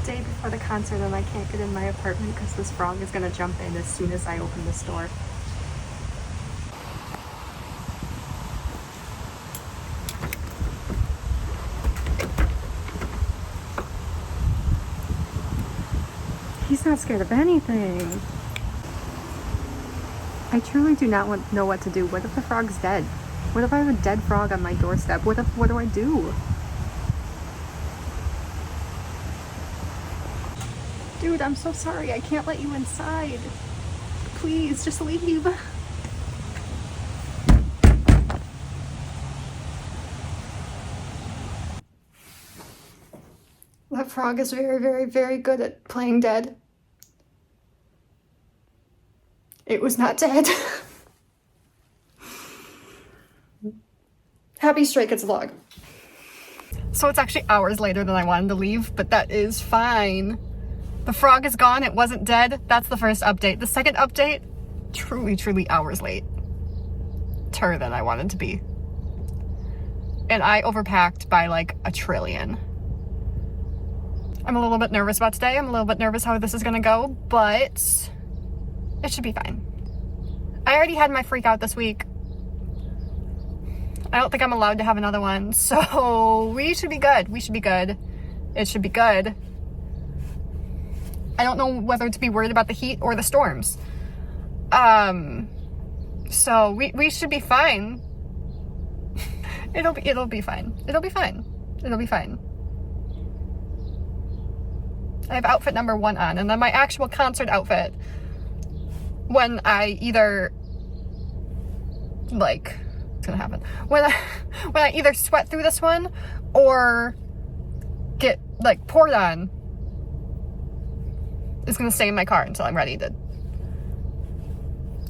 day before the concert and I can't get in my apartment because this frog is gonna jump in as soon as I open this door. He's not scared of anything. I truly do not know what to do. What if the frog's dead? What if I have a dead frog on my doorstep? What do I do? Dude, I'm so sorry. I can't let you inside. Please, just leave. That frog is very, very, very good at playing dead. It was not dead. Happy Stray Kids vlog. So it's actually hours later than I wanted to leave, but that is fine. The frog is gone. It wasn't dead. That's the first update. The second update, truly, truly hours late. Ter than I wanted to be. And I overpacked by like a trillion. I'm a little bit nervous about today. I'm a little bit nervous how this is gonna go, but it should be fine. I already had my freak out this week. I don't think I'm allowed to have another one, so we should be good. We should be good. It should be good. I don't know whether to be worried about the heat or the storms. So we should be fine. It'll be fine. It'll be fine. It'll be fine. I have outfit number 1 on, and then my actual concert outfit, when I either, like, what's gonna happen? When I either sweat through this one or get, like, poured on, is gonna stay in my car until I'm ready to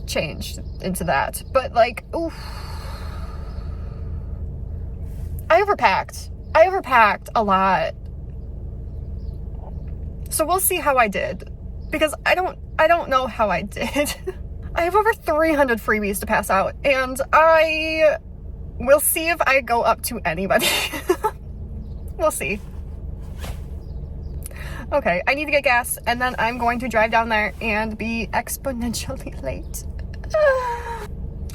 change into that. But, like, oof. I overpacked a lot. So we'll see how I did, because I don't know how I did. I have over 300 freebies to pass out, and I will see if I go up to anybody. We'll see. Okay, I need to get gas, and then I'm going to drive down there and be exponentially late.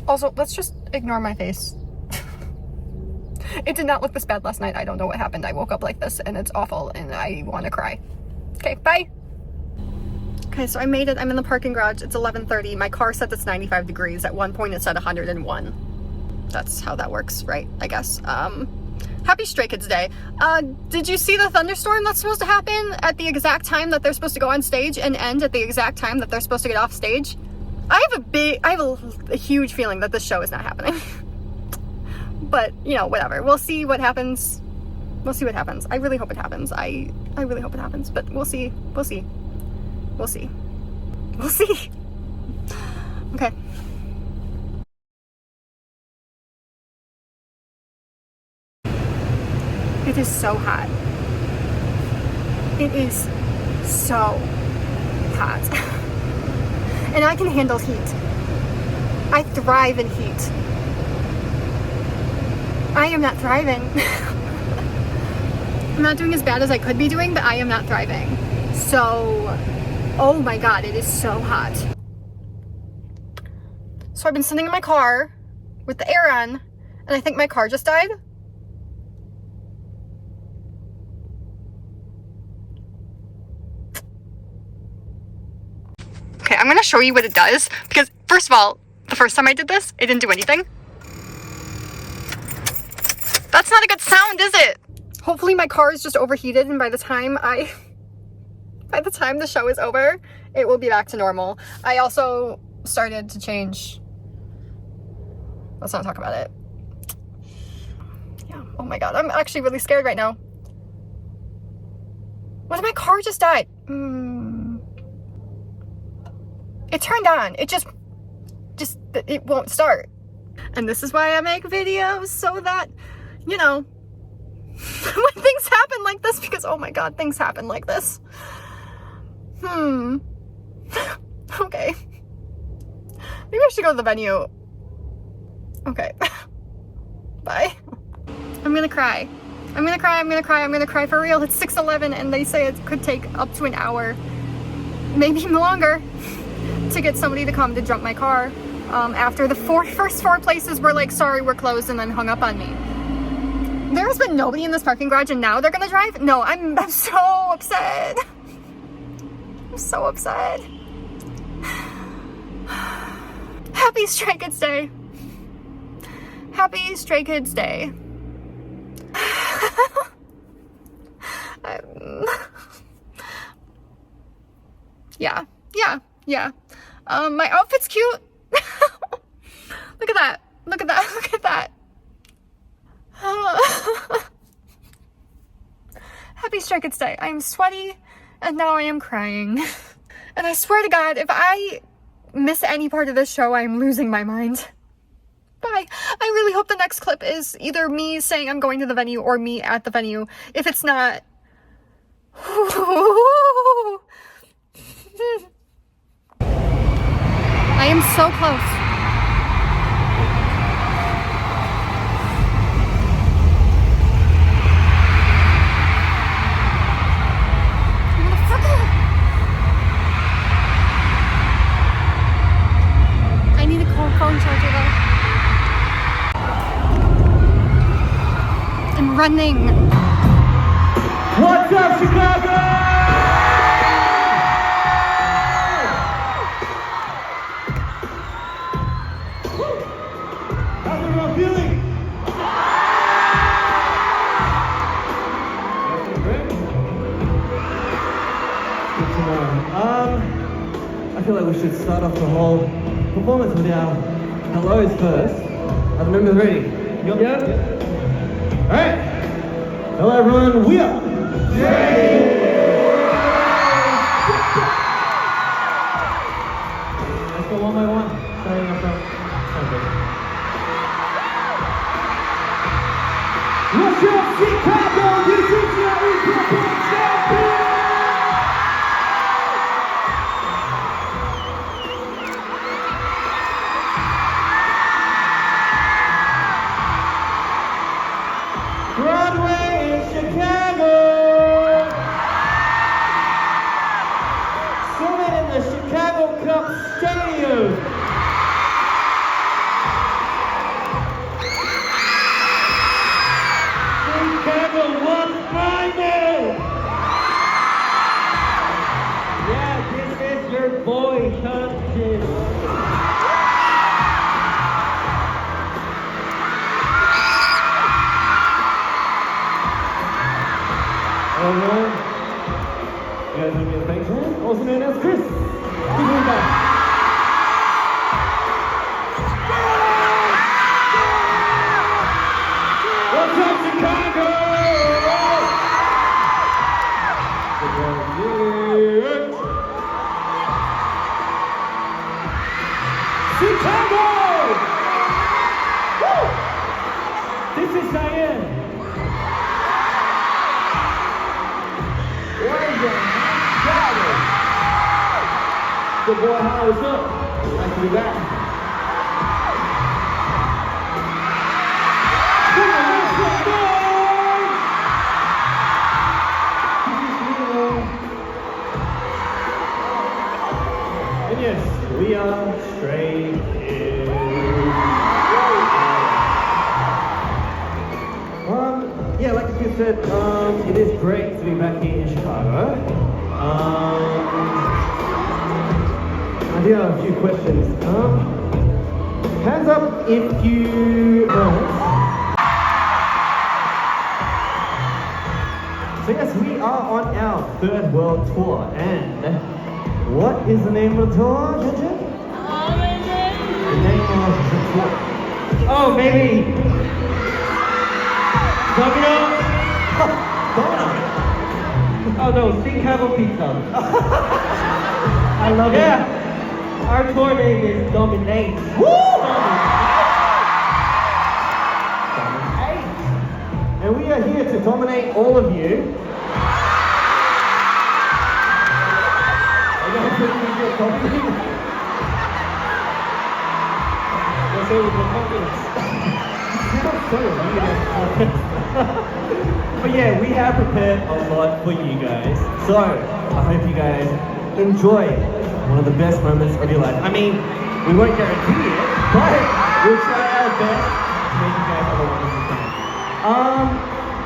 Also, let's just ignore my face. It did not look this bad last night. I don't know what happened. I woke up like this, and it's awful, and I want to cry. Okay, bye. Okay, so I made it. I'm in the parking garage. It's 11:30. My car says it's 95 degrees. At one point it said 101. That's how that works, right? I guess. Happy Stray Kids Day. Did you see the thunderstorm that's supposed to happen at the exact time that they're supposed to go on stage and end at the exact time that they're supposed to get off stage? I have a huge feeling that this show is not happening. But, you know, whatever. We'll see what happens. We'll see what happens. I really hope it happens. I really hope it happens, but we'll see. We'll see. We'll see. We'll see. Okay. It is so hot. It is so hot. And I can handle heat. I thrive in heat. I am not thriving. I'm not doing as bad as I could be doing, but I am not thriving. So, oh my god, it is so hot. So I've been sitting in my car with the air on, and I think my car just died. Okay, I'm gonna show you what it does, because first of all, the first time I did this, it didn't do anything. That's not a good sound, is it? Hopefully my car is just overheated, and by the time the show is over, it will be back to normal. I also started to change. Let's not talk about it. Yeah, oh my god, I'm actually really scared right now. What if my car just died? It turned on. It just, it won't start. And this is why I make videos, so that, you know, when things happen like this, because oh my god, things happen like this. Okay. Maybe I should go to the venue. Okay. Bye. I'm gonna cry. I'm gonna cry, I'm gonna cry, I'm gonna cry for real. It's 6:11 and they say it could take up to an hour, maybe longer, to get somebody to come to jump my car. After the first four places were like, sorry, we're closed, and then hung up on me. There's been nobody in this parking garage and now they're gonna drive? No, I'm so upset. I'm so upset. Happy Stray Kids Day. Happy Stray Kids Day. Yeah. My outfit's cute. Look at that. Look at that. Look at that. Happy Stray Kids Day. I am sweaty and now I am crying. And I swear to God, if I miss any part of this show, I'm losing my mind. Bye. I really hope the next clip is either me saying I'm going to the venue or me at the venue. If it's not... I am so close. I need a phone charger though. I'm running. What's up, Chicago? How's everyone feeling? Feeling great? Good to know. I feel like we should start off the whole performance with our hellos first. Are the members ready? Yep. Alright. Hello everyone, we are Let's go one by one. Starting up front. What's up, Chicago? This is your Equal champion! Broadway in Chicago! Swimming in the Chicago Cup Stadium! Chicago won final! Yeah, this is your boy, Thompson. Everyone, you guys want to give a thanks for him? Also known as Chris. Give him back. What's up, Chicago? Good one, dude. Chicago! Woo! This is Cheyenne. Good boy, how is up? Nice to be back. And yes, we are Stray Kids. Yeah, like you said, it is great to be back here in Chicago. I do have a few questions. Hands up if you know. So yes, we are on our third world tour, and what is the name of the tour, Ginger? The name of the tour. Oh, maybe. Domino? Domino. Oh no, Chicago Pizza. I love it. Yeah. Our tour name is Dominate. Woo! Dominate. And we are here to dominate all of you. But yeah, we have prepared a lot for you guys. So I hope you guys enjoy one of the best moments of your life. I mean, we won't guarantee it, but we'll try our best to make you guys have a wonderful time.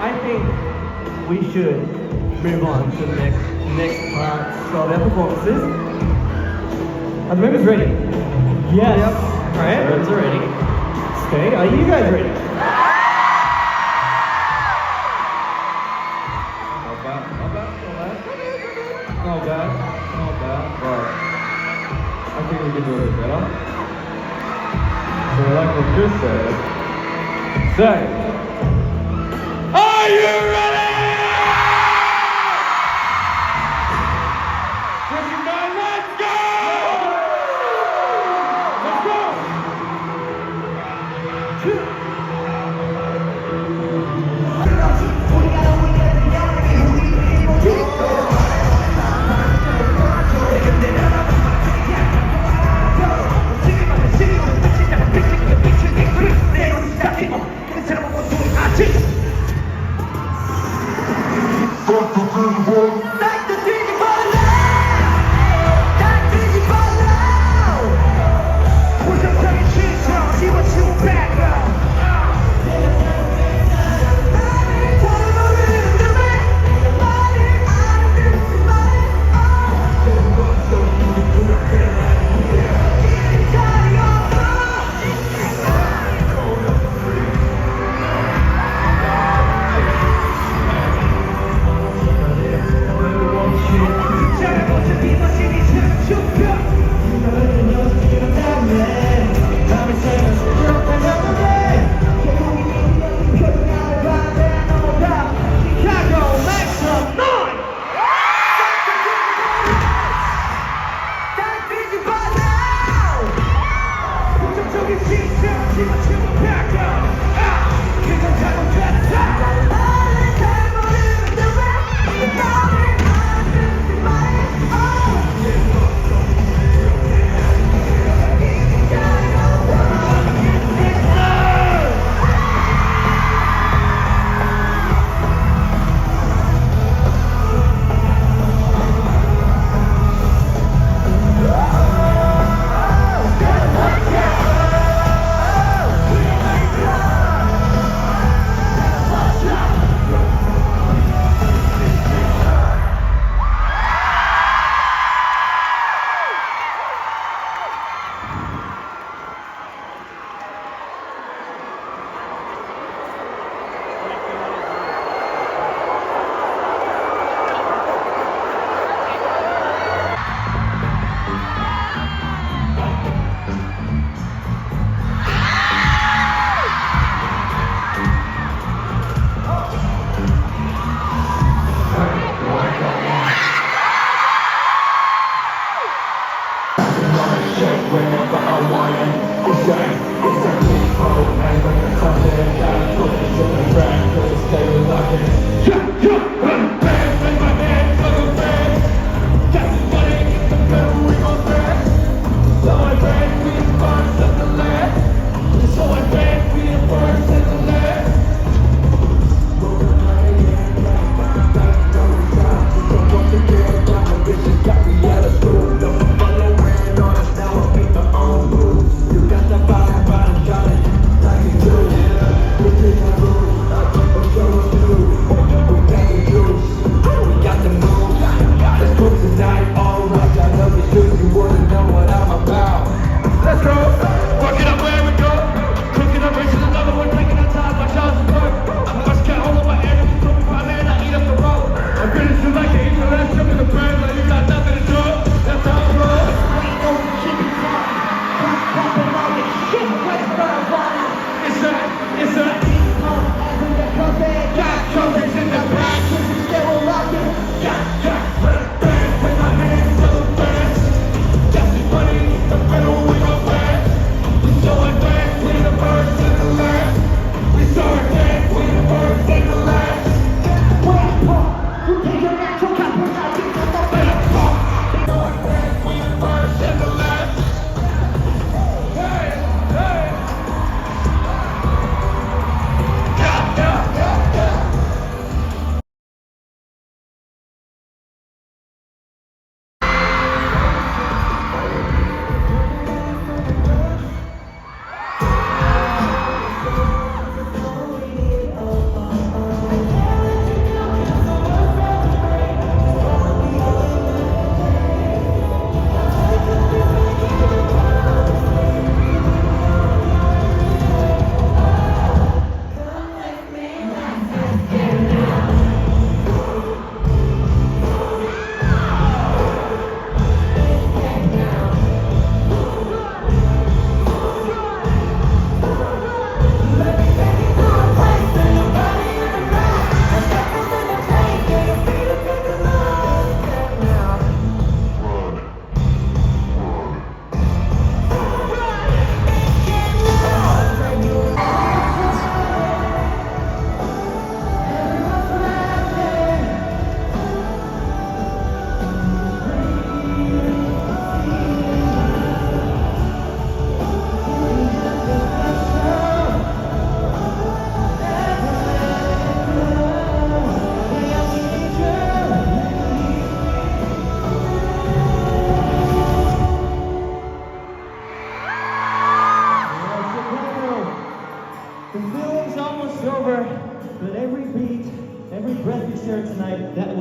I think we should move on to the next parts of our performances. Are the members ready? Yes. Yep. Alright, members are ready. Okay, are you guys ready? Not bad. But I think we can do it better. So like what Chris said, say, are you ready? Chris and Dan, let's go! Let's go!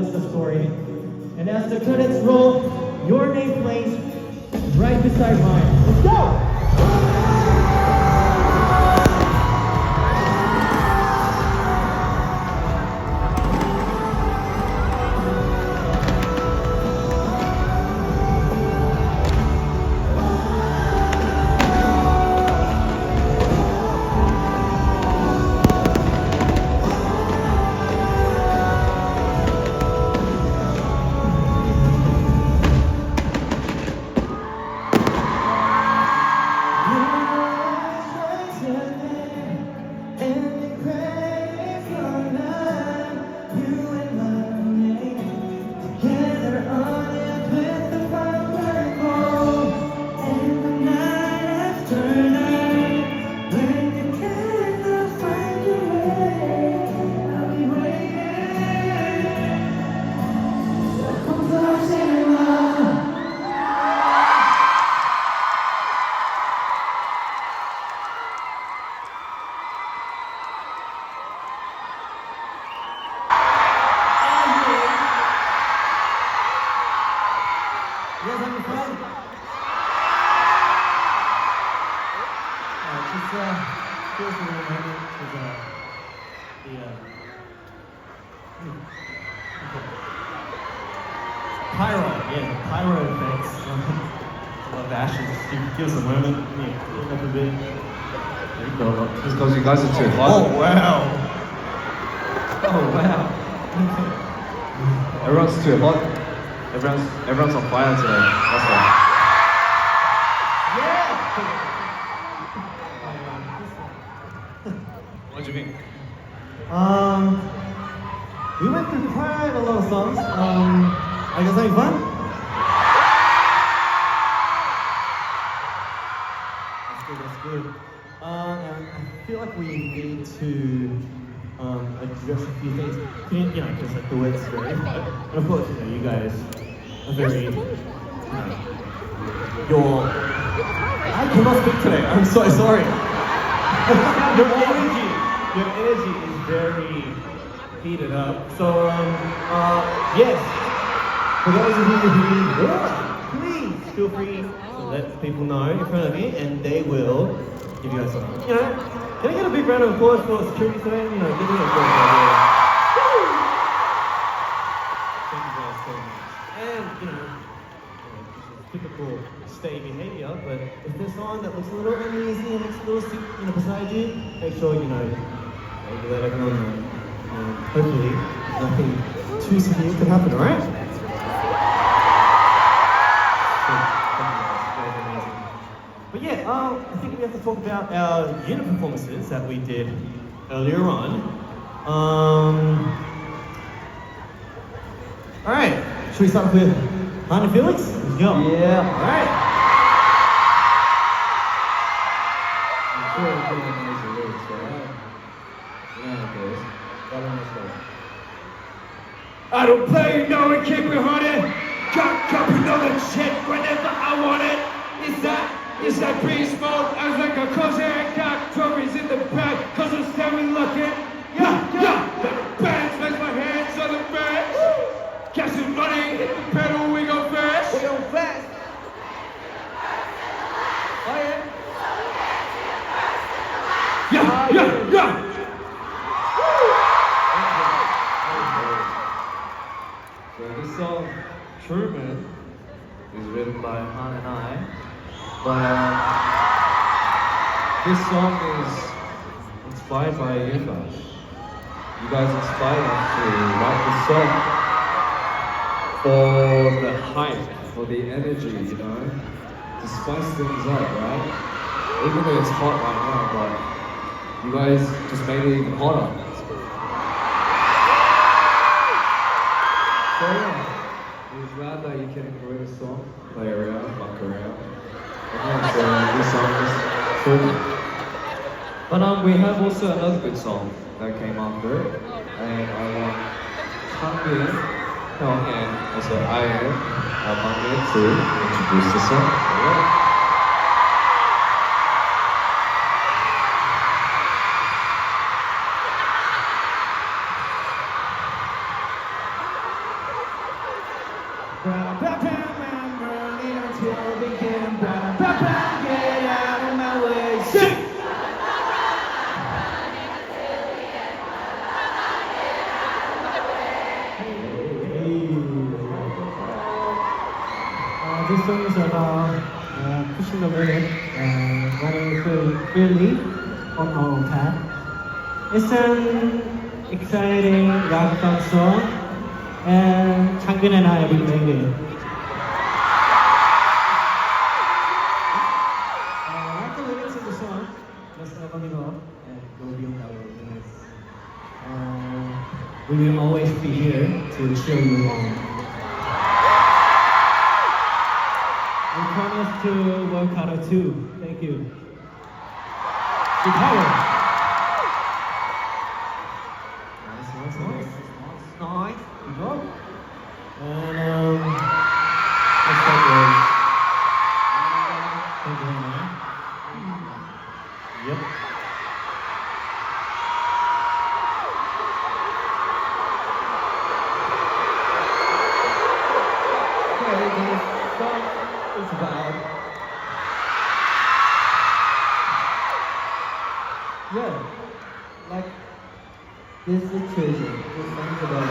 was the story. And as the credits roll, your name plays right beside mine. Let's go! You guys having fun? Just give us a little moment because pyro effects. I love the ashes. Give us a moment. Look up a bit. There you go. Just because you guys are too hot. Oh wow! Oh wow! Everyone's too hot. Everyone's on fire today. That's why. What do you mean? We went through quite a lot of songs. Are you guys having fun? That's good. I feel like we need to address a few things. Because like the weather's very hot. And of course, you guys are very, I cannot speak today. I'm so sorry. Your energy is very heated up. So, yes. For those of you who please feel free to let people know in front of you, and they will give you guys some. Can I get a big round of applause for security today? Give me a good idea. Thank you guys so much. And, this is typical stay behavior, but if there's someone that looks a little uneasy and looks a little sick, beside you, make sure, maybe let everyone know. Hopefully, nothing too severe can happen, alright? But yeah, I think we have to talk about our unit performances that we did earlier on. Alright, should we start with Han and Felix? Let's go. Yeah. Alright. I'm sure everyone knows the lyrics, right? You know how it goes. That one, let's go. I don't play, no, and keep it honey. Got copy, know the shit whenever I want it. Is that beast mode? I was like a cousin, got trophies in the back, cause I'm standing looking. Yeah, the bands makes my hands on the back. Cash and money, hit the pedal, we go fast. We go fast. Oh yeah. Yeah. So this song, Truman, is written by Han and I. But this song is inspired by you guys. You guys inspired us to write this song for the hype, for the energy, to spice things up, right? Even though it's hot right now, but you guys just made it even hotter. So yeah, we're glad that you can enjoy this song, play around, fuck around. So this song is short. But we have also another good song that came after it, and I want Hangin, and also I am Hangin to introduce the song. So, yeah. Burning until we can get out of my way. Sing! This song is about pushing the limit and running freely on our own path. It's an exciting rock pop song, and Changbin and I will be playing it. Like the lyrics of the song, let's never give up and go beyond our limits. We will always be here to cheer you on. We promise to work harder too. Thank you. Good power. Nice. Good job. And let's start with. Thank you very much. Yep. It's about like this situation. This song's about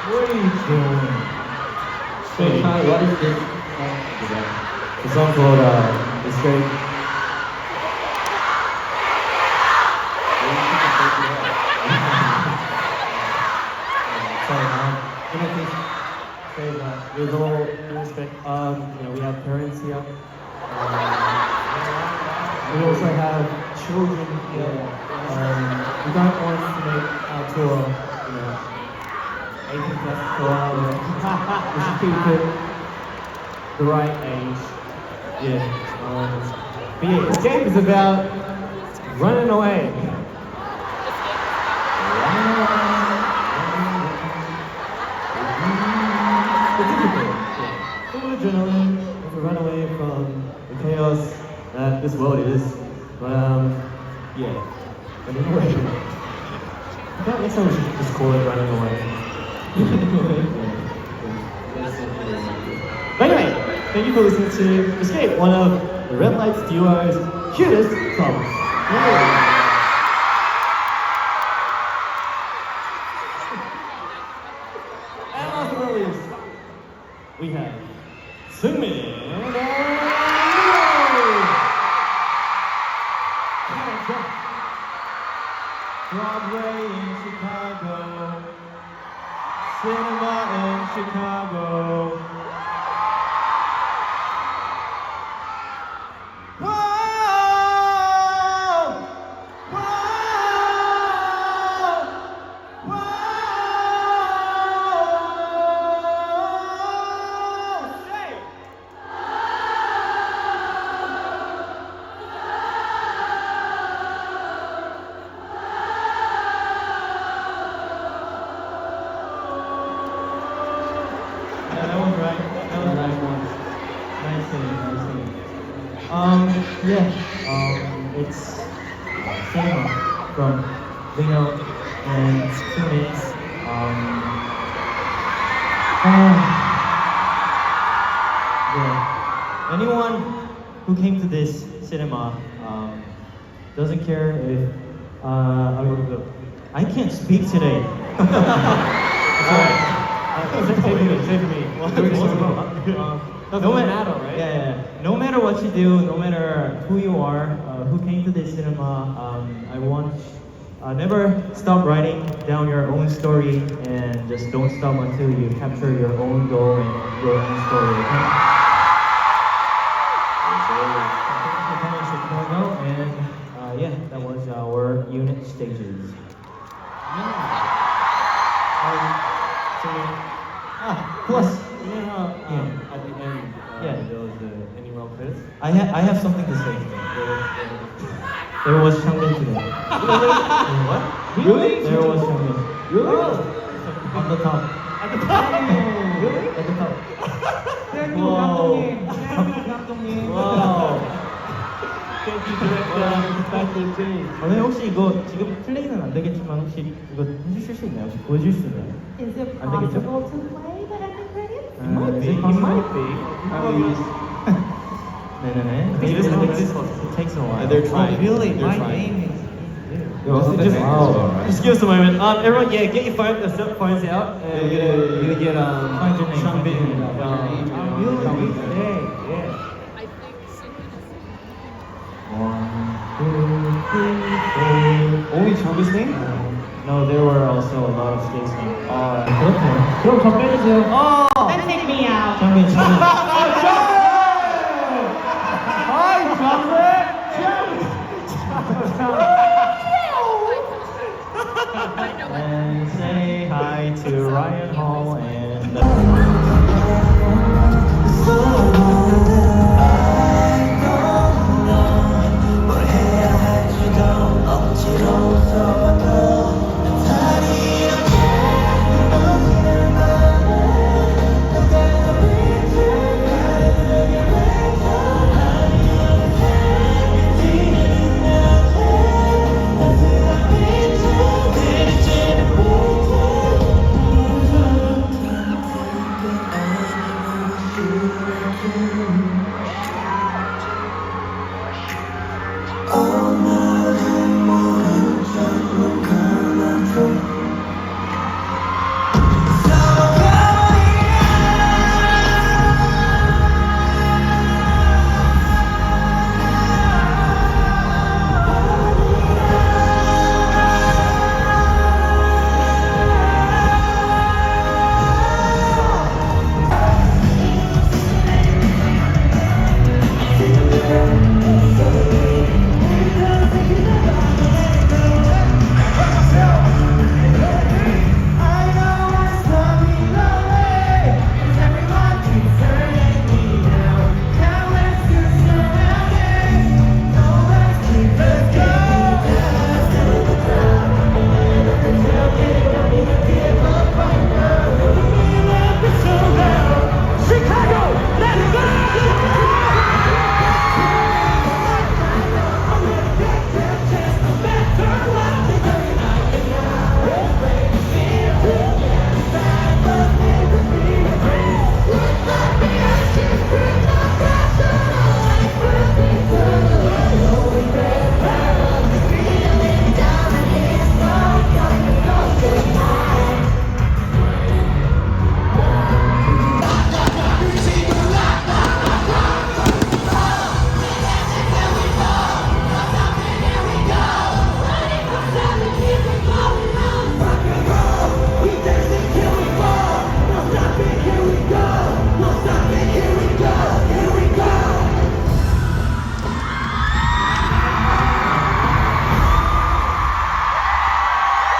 what are you doing? So, Kai, what is this song about? The song called Escape. Can I please say that with all due respect, we have parents here. We also have children here. We don't want to make our tour, 18 plus per hour. We should keep it the right age. But yeah, this game is about running away. Full of adrenaline to run away from the chaos that this world is. But running away. Next time we should just call it running away. But anyway, thank you for listening to Escape, one of the Red Lights duo's cutest songs. And last but not least, we have seungmin. Broadway in Chicago, cinema in Chicago. It's cinema from Lino and seungmin's. Anyone who came to this cinema doesn't care if I can't speak today. Save me. No matter, right? Yeah. No matter what you do, no matter who you are, who came to this cinema, I want never stop writing down your own story, and just don't stop until you capture your own goal and your own story. Okay? And that was our unit stages. Plus, at the end, there was any round credits. I have something to say today. There was Changbin today. What? Really? There was Changbin. Really? On the top. At the top? Really? At the top. Thank you, 감독님. Wow. 저는 혹시 이거 지금 플레이는 안 되겠지만 혹시 이거 해주실 수 있나요? 혹시 보여줄 수 있나요? Is it 안 되겠죠? possible to play the ending credits? It might be. It might be. 네네네. It takes a while. They're trying. Really, They're my trying. name is. Just give us a moment. Everyone, yeah, get your phones out. You're gonna get find your name. Seungmin. Really? Yeah. only Chang's name? No, there were also a lot of states named. 그렇군요. 그럼 저 빼주세요. Then take me out. 장민. Hi, And say hi to Ryan Hall and.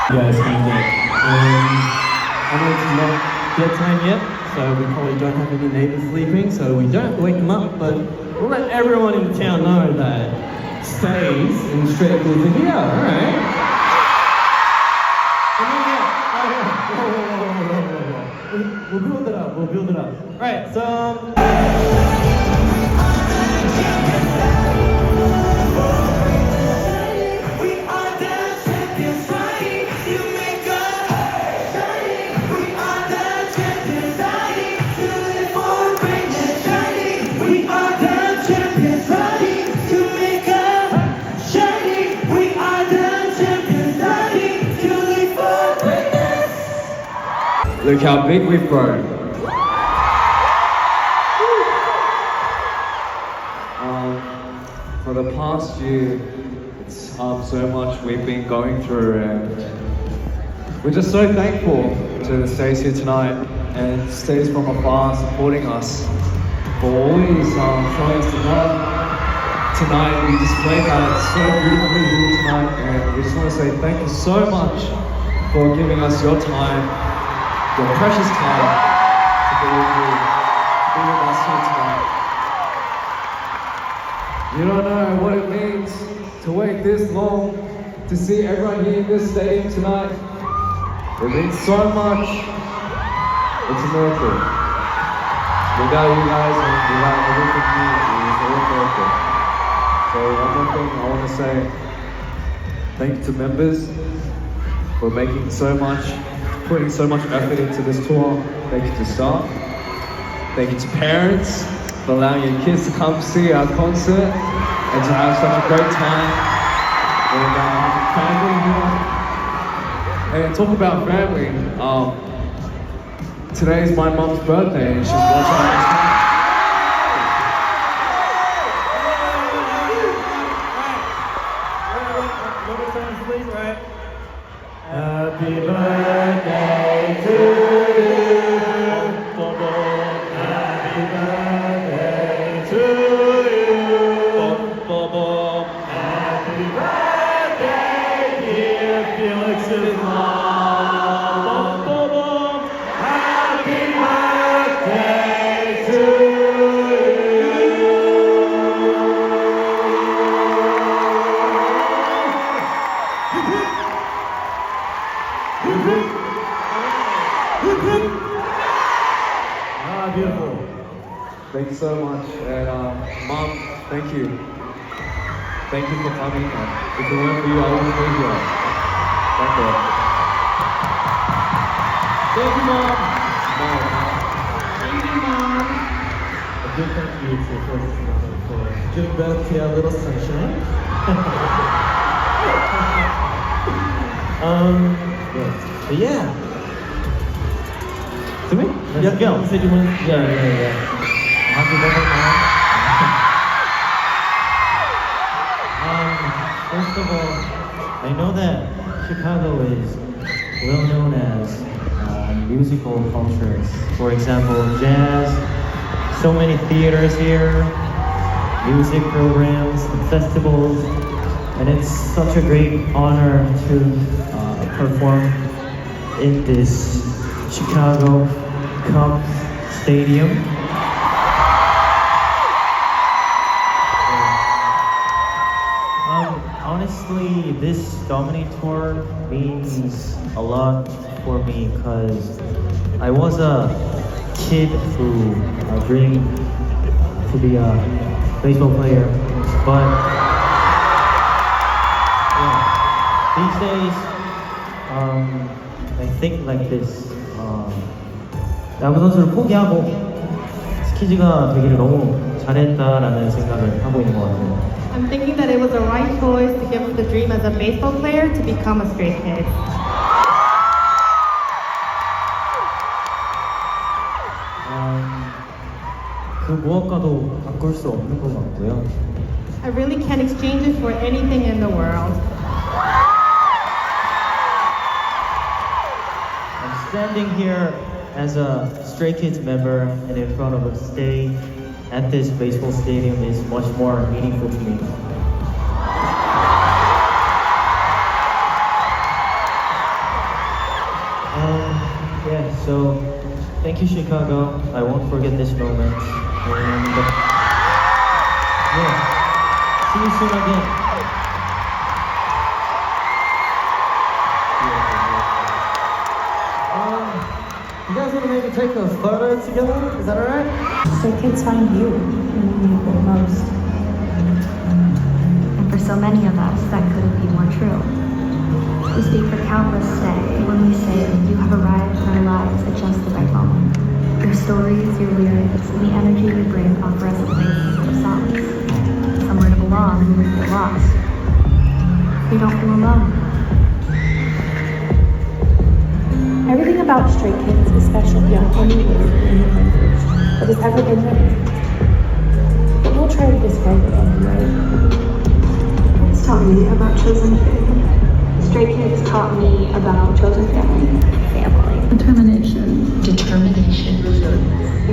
Yes, indeed. I know it's not bedtime yet, so we probably don't have any neighbors sleeping, so we don't have to wake them up, but we'll let everyone in town know that stays and straight goods are here, alright? We'll build it up, Alright, so... Look how big we've grown. For the past year, it's so much we've been going through, and we're just so thankful to the stays here tonight and stays from afar supporting us for always showing us the love. Tonight we displayed that so beautifully here tonight, and we just want to say thank you so much for giving us your time, your precious time, to be with us here tonight. You don't know what it means to wait this long to see everyone here in this stadium tonight. It means so much. It's a miracle. Without you guys and without everything here, it is all miracle. So one more thing I want to say thank you to members for putting so much effort into this tour. Thank you to staff. Thank you to parents for allowing your kids to come see our concert and to have such a great time. And family here. And talk about family. Today is my mom's birthday and she's watching this. Happy birthday to you. Happy birthday to you. Happy birthday, dear Felix's mom. Happy birthday to beautiful. Thank you so much. And Mom, thank you. Thank you for coming. If it weren't for you, I wouldn't be here. Thank you. Thank you, Mom. Thank you, Mom. A big thank you to Felix's mother for giving birth to our little sunshine. But yeah. To me? Yeah, go. You said you wanted. Yeah. Happy birthday, Mom. First of all, I know that Chicago is well known as musical cultures. For example, jazz. So many theaters here, music programs, and festivals, and it's such a great honor to perform in this Chicago Cubs Stadium. Honestly, this Dominic tour means a lot for me because I was a kid who dreamed to be a baseball player, but yeah, these days I think like this. 야구 선수를 포기하고 스키즈가 되기를 너무 잘했다라는 생각을 하고 있는 것 같아요. I'm thinking that it was the right choice to give up the dream as a baseball player to become a straight kid. 그 무엇과도 바꿀 수 없는 것 같고요. I really can't exchange it for anything in the world. I'm standing here as a Stray Kids member and in front of a stage at this baseball stadium is much more meaningful to me. Yeah, so thank you, Chicago. I won't forget this moment. And yeah, see you soon again. You guys want to maybe take a photo together? Is that alright? So kids find you when you need them most. And for so many of us, that couldn't be more true. We speak for countless today when we say you have arrived in our lives at just the right moment. Your stories, your lyrics, and the energy you bring offer us a place for songs. Somewhere to belong when we feel lost. We don't feel alone. Everything about Stray Kids is special beyond any word in the language that has ever been written. But we'll try to describe it anyway. It's taught me about chosen family. Stray Kids taught me about chosen family. Family. Determination.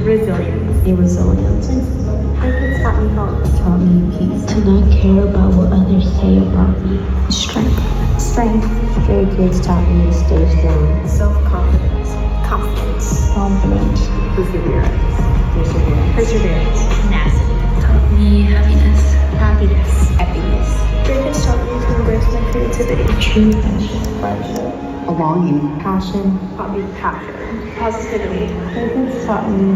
Resilience. Stray Kids taught me hope. Taught me peace. To not care about what others say about me. Strength. Stray Kids taught me to stay strong. Self-confidence. Confidence. Perseverance. Tenacity. Taught me happiness. Stray Kids taught me to embrace my creativity. True friendship. Belonging. Passion. Taught me passion. Positivity. Stray Kids taught me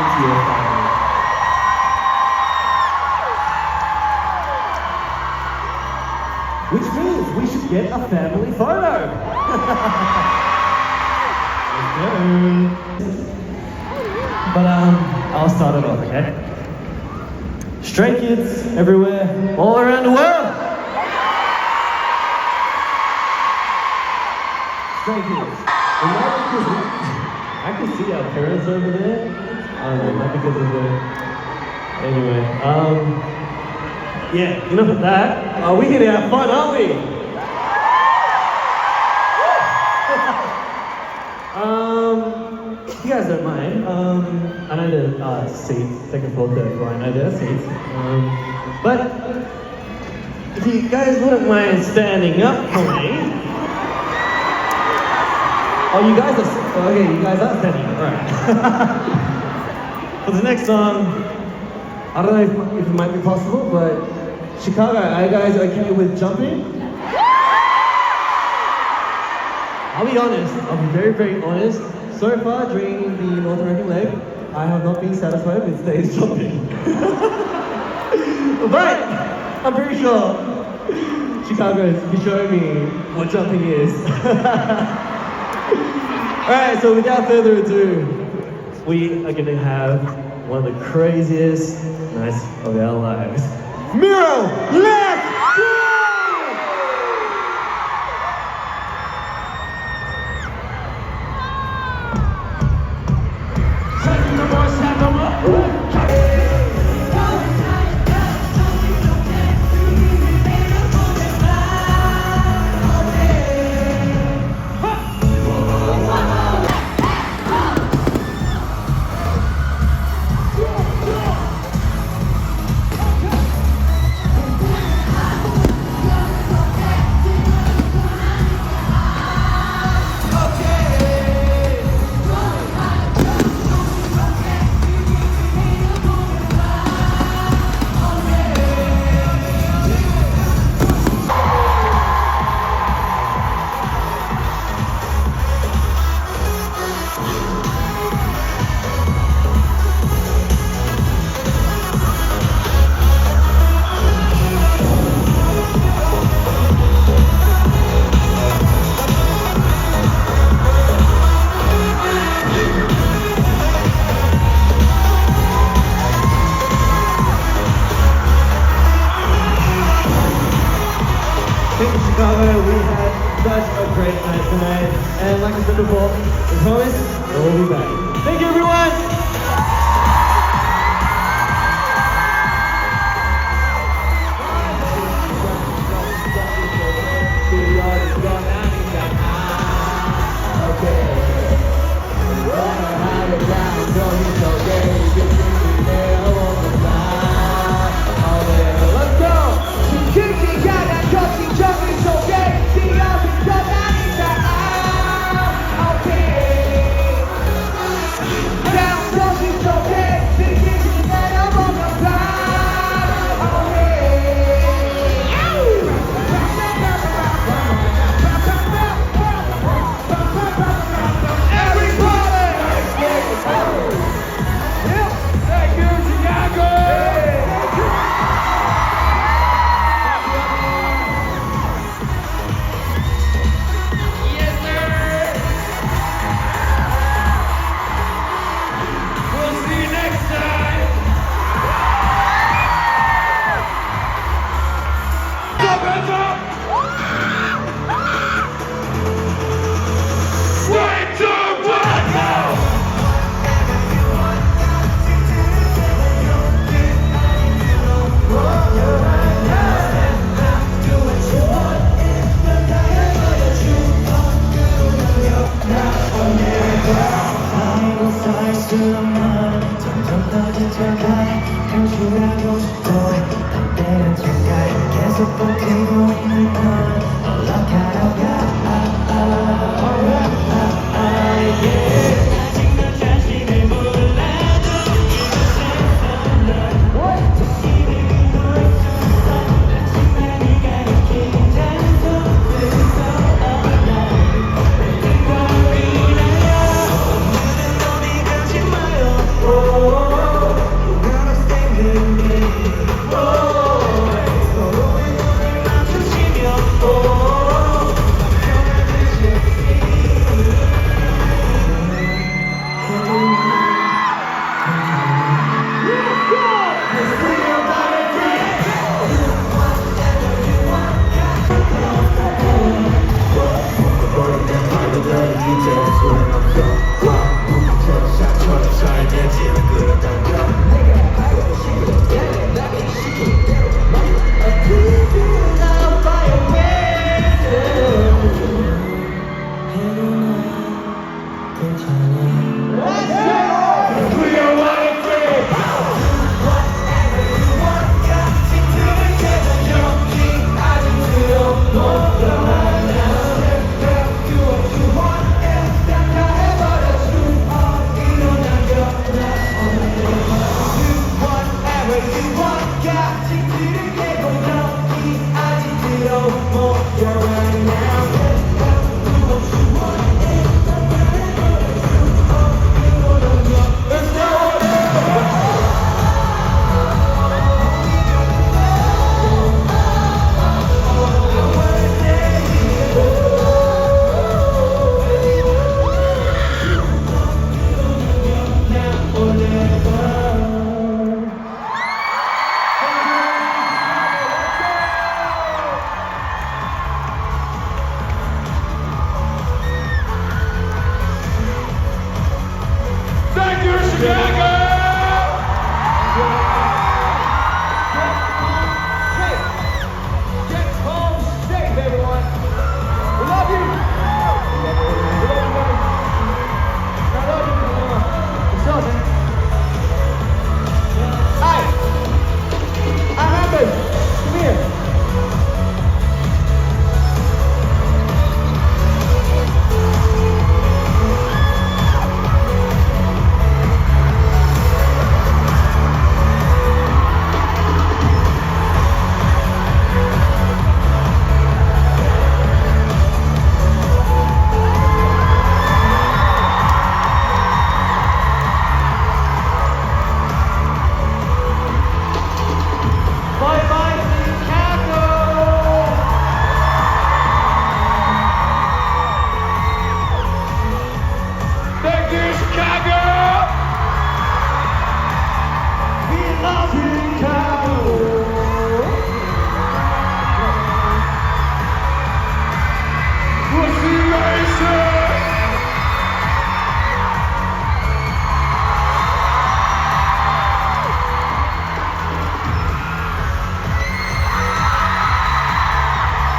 into your family. Which means we should get a family photo. But I'll start it off, okay? Stray kids everywhere, all around the world. Stray kids. I can see our parents over there. Not because of the. Anyway, yeah, enough of that. We're here to have fun, aren't we? If you guys don't mind, I know there's seats, second floor, third floor, I know there are seats. But if you guys wouldn't mind standing up for me. Oh, you guys are standing up, right. For the next song, I don't know if it might be possible, but Chicago, are you guys okay with jumping? I'll be honest, I'll be very, very honest. So far during the North American leg, I have not been satisfied with stage jumping. But I'm pretty sure Chicago is showing me what jumping is. Alright, so without further ado, we are gonna have one of the craziest nights of our lives. Miro, let's go! Chicago, we had such a great night tonight, and like I said before, we promise we'll be back. Thank you, everyone! Oh, Thank you, Chicago! Get home safe, everyone. We love you. We love you, guys. I love you. What's up, man? Hi. I'm Amber. Come here. Bye-bye, Chicago! Thank you, Chicago! We love Chicago! We'll see you very soon!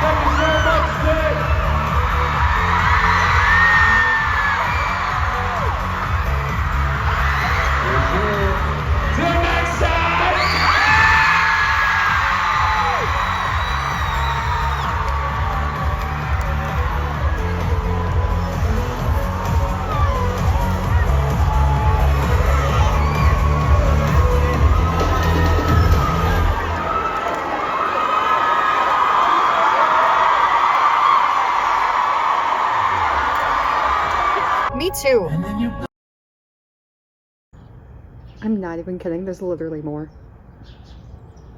Thank you so much, Dave! Till next time! Me too. I'm not even kidding. There's literally more.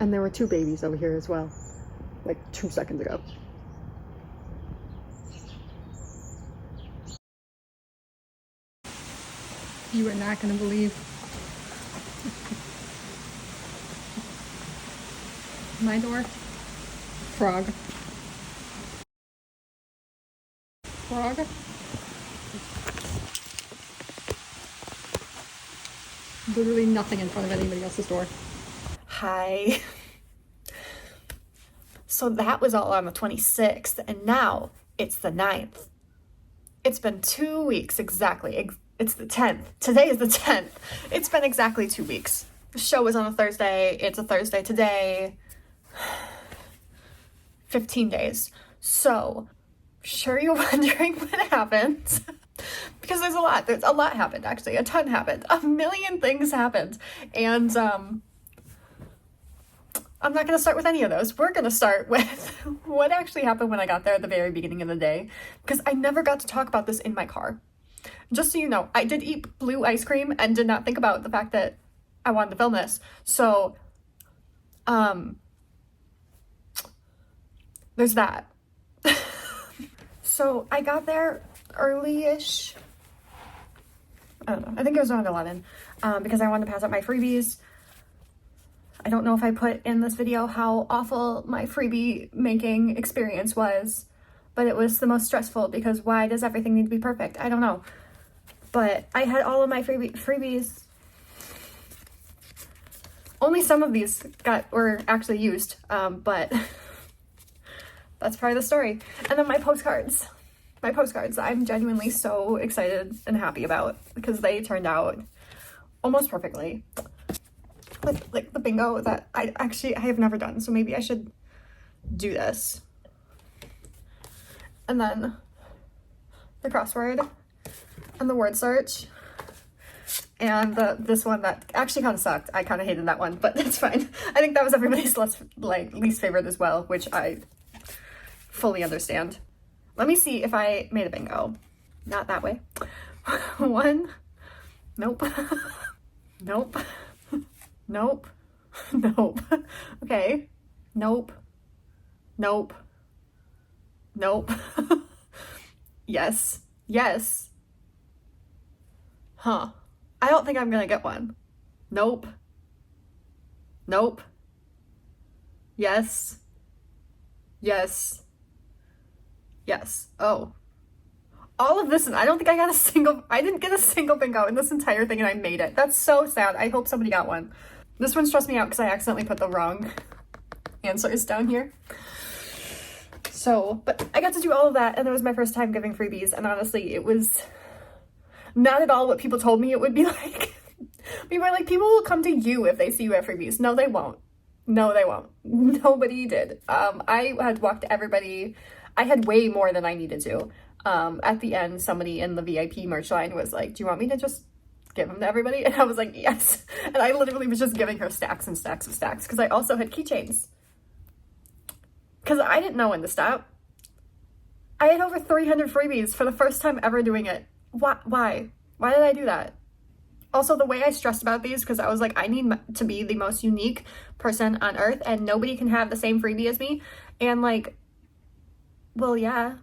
And there were 2 babies over here as well. Like 2 seconds ago. You are not gonna believe. My door. Frog. Frog. Literally nothing in front of anybody else's door. Hi. So that was all on the 26th, and now it's the 9th. It's been 2 weeks exactly. It's the 10th. Today is the 10th. It's been exactly 2 weeks. The show was on a Thursday. It's a Thursday today. 15 days. So, sure you're wondering what happened. Because there's a lot happened, actually. A ton happened. A million things happened. And I'm not going to start with any of those. We're going to start with what actually happened when I got there at the very beginning of the day. Because I never got to talk about this in my car. Just so you know, I did eat blue ice cream and did not think about the fact that I wanted to film this. So, there's that. So I got there early-ish. I don't know. I think it was around 11 because I wanted to pass out my freebies. I don't know if I put in this video how awful my freebie making experience was, but it was the most stressful because why does everything need to be perfect? I don't know. But I had all of my freebies. Only some of these were actually used, but that's part of the story. And then my postcards. My postcards I'm genuinely so excited and happy about because they turned out almost perfectly. With like the bingo that I have never done, so maybe I should do this. And then the crossword and the word search and this one that actually kind of sucked. I kind of hated that one, but that's fine. I think that was everybody's least favorite as well, which I fully understand. Let me see if I made a bingo. Not that way. 1. Nope. Nope. Nope. Nope. Okay. Nope. Nope. Nope. Yes. Yes. Huh. I don't think I'm gonna get one. Nope. Nope. Yes. Yes. Yes. Oh. All of this, and I don't think I didn't get a single bingo in this entire thing, and I made it. That's so sad. I hope somebody got one. This one stressed me out because I accidentally put the wrong answers down here. So, but I got to do all of that, and it was my first time giving freebies, and honestly, it was not at all what people told me it would be like. People were like, people will come to you if they see you at freebies. No, they won't. No, they won't. Nobody did. I had walked to everybody. I had way more than I needed to. At the end, somebody in the VIP merch line was like, do you want me to just give them to everybody? And I was like, yes. And I literally was just giving her stacks and stacks of stacks because I also had keychains. Because I didn't know when to stop. I had over 300 freebies for the first time ever doing it. Why? Why did I do that? Also, the way I stressed about these, because I was like, I need to be the most unique person on earth and nobody can have the same freebie as me. And like, well, yeah.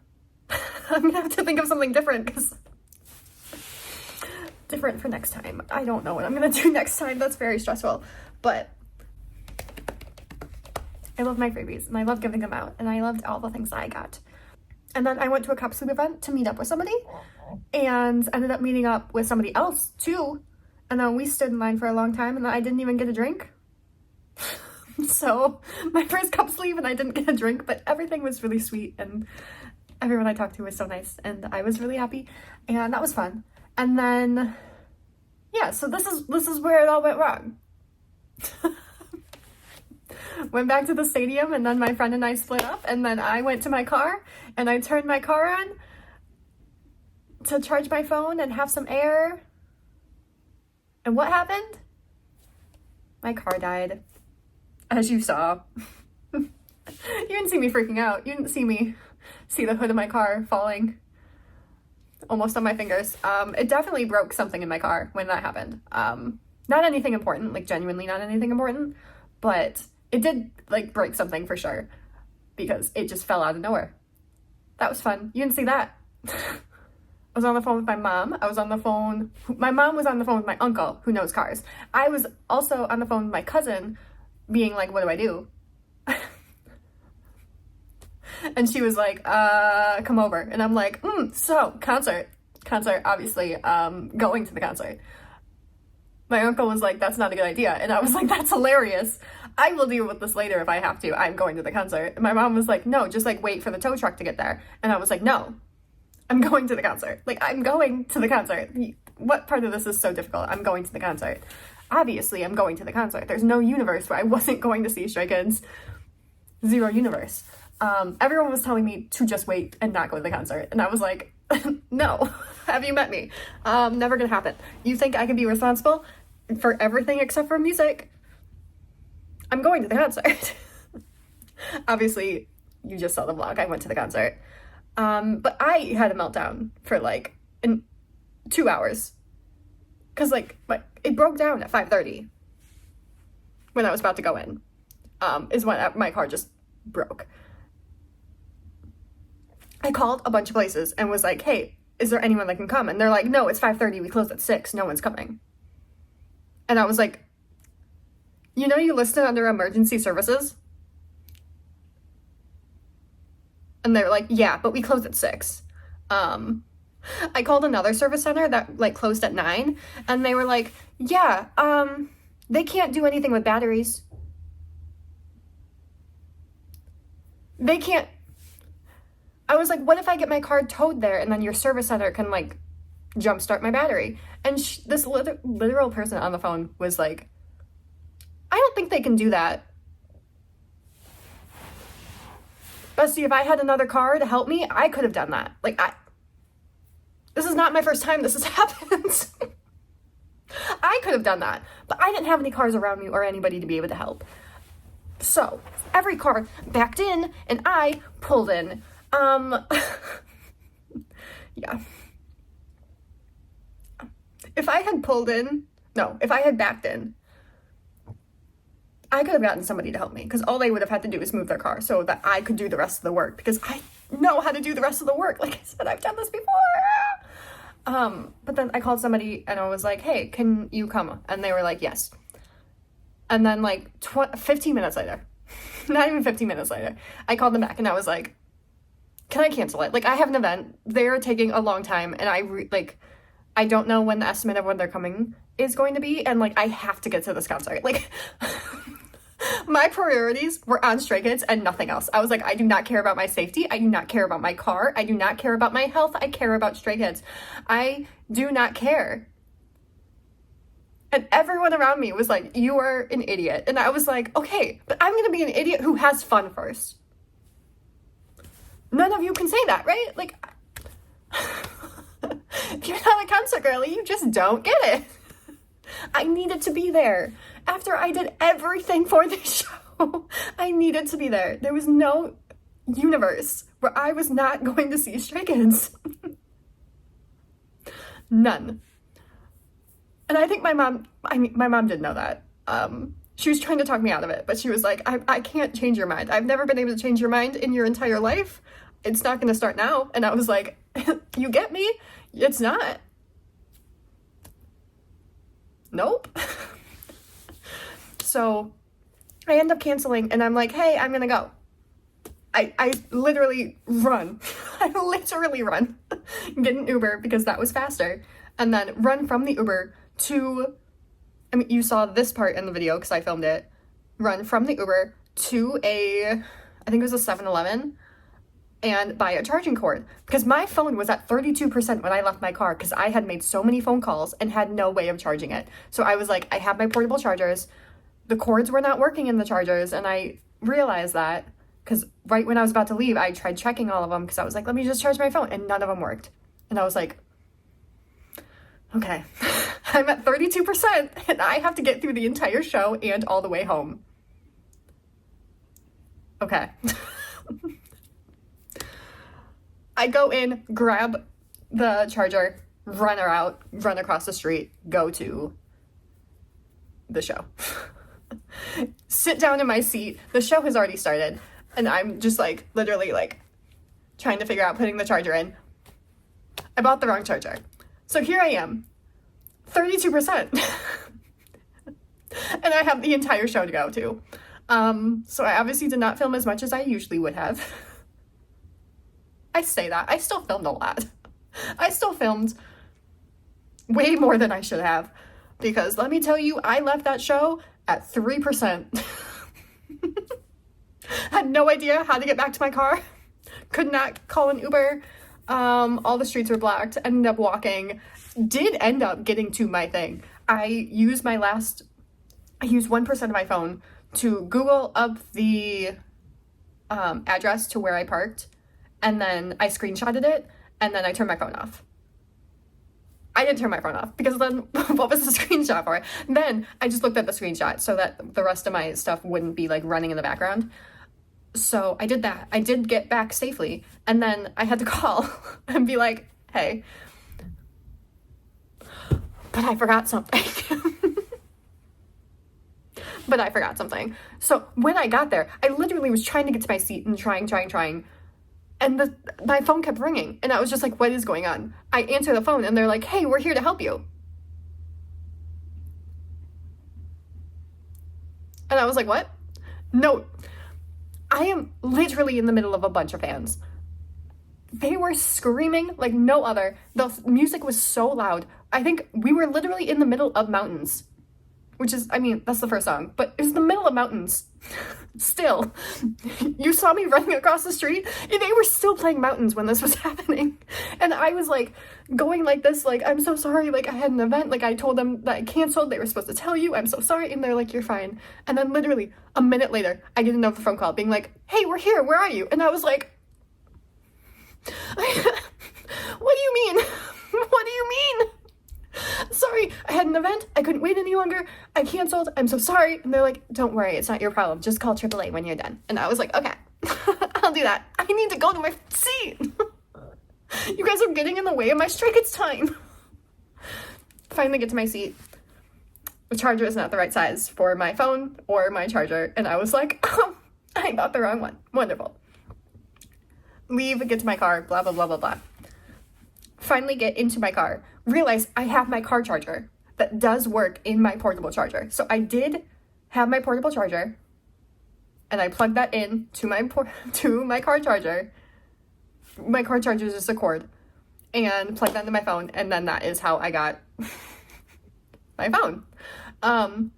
I'm gonna have to think of something different because different for next time. I don't know what I'm gonna do next time. That's very stressful, but I love my freebies and I love giving them out and I loved all the things I got. And then I went to a cup sleeve event to meet up with somebody and ended up meeting up with somebody else too. And then we stood in line for a long time and I didn't even get a drink. So my first cup sleeve and I didn't get a drink, but everything was really sweet and everyone I talked to was so nice and I was really happy and that was fun. And then, yeah, so this is where it all went wrong. Went back to the stadium and then my friend and I split up and then I went to my car and I turned my car on to charge my phone and have some air. And what happened? My car died, as you saw. You didn't see me freaking out. You didn't see the hood of my car falling almost on my fingers. It definitely broke something in my car when that happened. Not anything important, like genuinely not anything important, but it did like break something for sure because it just fell out of nowhere. That was fun. You didn't see that. I was on the phone with my mom. My mom was on the phone with my uncle who knows cars. I was also on the phone with my cousin being like, what do I do? And she was like, come over. And I'm like, so concert, obviously, going to the concert. My uncle was like, that's not a good idea. And I was like, that's hilarious. I will deal with this later if I have to. I'm going to the concert. And my mom was like, no, just like wait for the tow truck to get there. And I was like, no, I'm going to the concert. Like, I'm going to the concert. What part of this is so difficult? I'm going to the concert. Obviously, I'm going to the concert. There's no universe where I wasn't going to see Stray Kids. Zero universe. Everyone was telling me to just wait and not go to the concert. And I was like, no, have you met me? Never gonna happen. You think I can be responsible for everything except for music? I'm going to the concert. Obviously, you just saw the vlog. I went to the concert. But I had a meltdown for like 2 hours. Cause like it broke down at 5:30 when I was about to go in. Is when my car just broke. I called a bunch of places and was like, hey, is there anyone that can come? And they're like, no, it's 5:30. We close at 6. No one's coming. And I was like, you know, you listed under emergency services? And they're like, yeah, but we close at 6. I called another service center that like closed at 9 and they were like, yeah, they can't do anything with batteries. They can't. I was like, what if I get my car towed there and then your service center can like jumpstart my battery? And this literal person on the phone was like, I don't think they can do that. But see, if I had another car to help me, I could have done that. Like, this is not my first time this has happened. I could have done that, but I didn't have any cars around me or anybody to be able to help. So every car backed in and I pulled in. Yeah. If I had backed in, I could have gotten somebody to help me, because all they would have had to do is move their car so that I could do the rest of the work, because I know how to do the rest of the work. Like I said, I've done this before. But then I called somebody and I was like, hey, can you come? And they were like, yes. And then like 15 minutes later, not even 15 minutes later, I called them back and I was like, can I cancel it? Like, I have an event. They're taking a long time and I don't know when the estimate of when they're coming is going to be. And like, I have to get to this concert. Like, my priorities were on Stray Kids and nothing else. I was like, I do not care about my safety. I do not care about my car. I do not care about my health. I care about Stray Kids. I do not care. And everyone around me was like, you are an idiot. And I was like, okay, but I'm going to be an idiot who has fun first. None of you can say that, right? Like, if you're not a concert girly, you just don't get it. I needed to be there. After I did everything for the show, I needed to be there. There was no universe where I was not going to see Stray Kids. None. And I think my mom didn't know that. She was trying to talk me out of it, but she was like, I can't change your mind. I've never been able to change your mind in your entire life. It's not going to start now. And I was like, you get me? It's not. Nope. So I end up canceling and I'm like, hey, I'm going to go. I literally run. I literally run. Get an Uber because that was faster. And then run from the Uber to, I mean, you saw this part in the video because I filmed it. Run from the Uber to I think it was a 7-Eleven, and buy a charging cord. Because my phone was at 32% when I left my car because I had made so many phone calls and had no way of charging it. So I was like, I have my portable chargers. The cords were not working in the chargers, and I realized that because right when I was about to leave, I tried checking all of them because I was like, let me just charge my phone, and none of them worked. And I was like, okay, I'm at 32% and I have to get through the entire show and all the way home. Okay. I go in, grab the charger, run across the street, go to the show. Sit down in my seat. The show has already started and I'm just like literally like trying to figure out putting the charger in. I bought the wrong charger. So here I am, 32%. And I have the entire show to go to. So I obviously did not film as much as I usually would have. I say that. I still filmed a lot. I still filmed way more than I should have. Because let me tell you, I left that show at 3%. Had no idea how to get back to my car. Could not call an Uber. All the streets were blocked. Ended up walking. Did end up getting to my thing. I used 1% of my phone to Google up the address to where I parked, and then I screenshotted it, and then I turned my phone off. I didn't turn my phone off because then what was the screenshot for? Then I just looked at the screenshot so that the rest of my stuff wouldn't be like running in the background. So I did that. I did get back safely, and then I had to call and be like, hey, but I forgot something. So when I got there, I literally was trying to get to my seat and trying. And my phone kept ringing. And I was just like, what is going on? I answer the phone and they're like, hey, we're here to help you. And I was like, what? No, I am literally in the middle of a bunch of fans. They were screaming like no other. The music was so loud. I think we were literally in the middle of mountains. Which is, I mean, that's the first song, but it was the middle of mountains. Still, you saw me running across the street, and they were still playing Mountains when this was happening. And I was like, going like this, like, I'm so sorry, like, I had an event, like, I told them that I canceled, they were supposed to tell you, I'm so sorry, and they're like, you're fine. And then literally, a minute later, I get another phone call being like, hey, we're here, where are you? And I was like, what do you mean? What do you mean? Sorry, I had an event. I couldn't wait any longer. I canceled. I'm so sorry. And they're like, don't worry, it's not your problem. Just call AAA when you're done. And I was like, okay, I'll do that. I need to go to my seat. You guys are getting in the way of my Stray Kids time. Finally get to my seat. The charger is not the right size for my phone or my charger. And I was like, oh, I bought the wrong one. Wonderful. Leave, get to my car, blah, blah, blah, blah, blah. Finally get into my car. Realize I have my car charger that does work in my portable charger. So I did have my portable charger and I plugged that in to my car charger. My car charger is just a cord, and plugged that into my phone, and then that is how I got my phone. And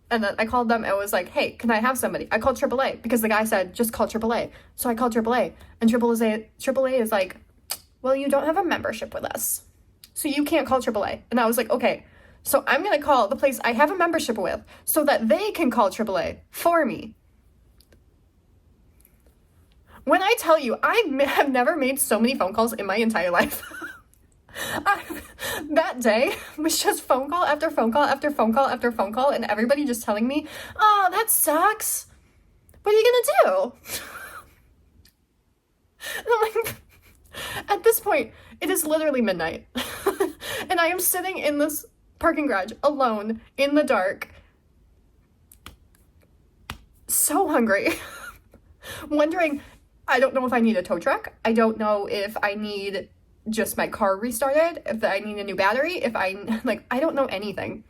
then I called them and was like, hey, can I have somebody? I called AAA because the guy said, just call AAA. So I called AAA, and AAA is like, well, you don't have a membership with us, so you can't call AAA. And I was like, okay, so I'm going to call the place I have a membership with so that they can call AAA for me. When I tell you, I have never made so many phone calls in my entire life. That day was just phone call after phone call after phone call after phone call, and everybody just telling me, oh, that sucks. What are you gonna do? And I'm like, at this point, it is literally midnight. And I am sitting in this parking garage alone in the dark, so hungry, wondering, I don't know if I need a tow truck. I don't know if I need just my car restarted, if I need a new battery, if I don't know anything.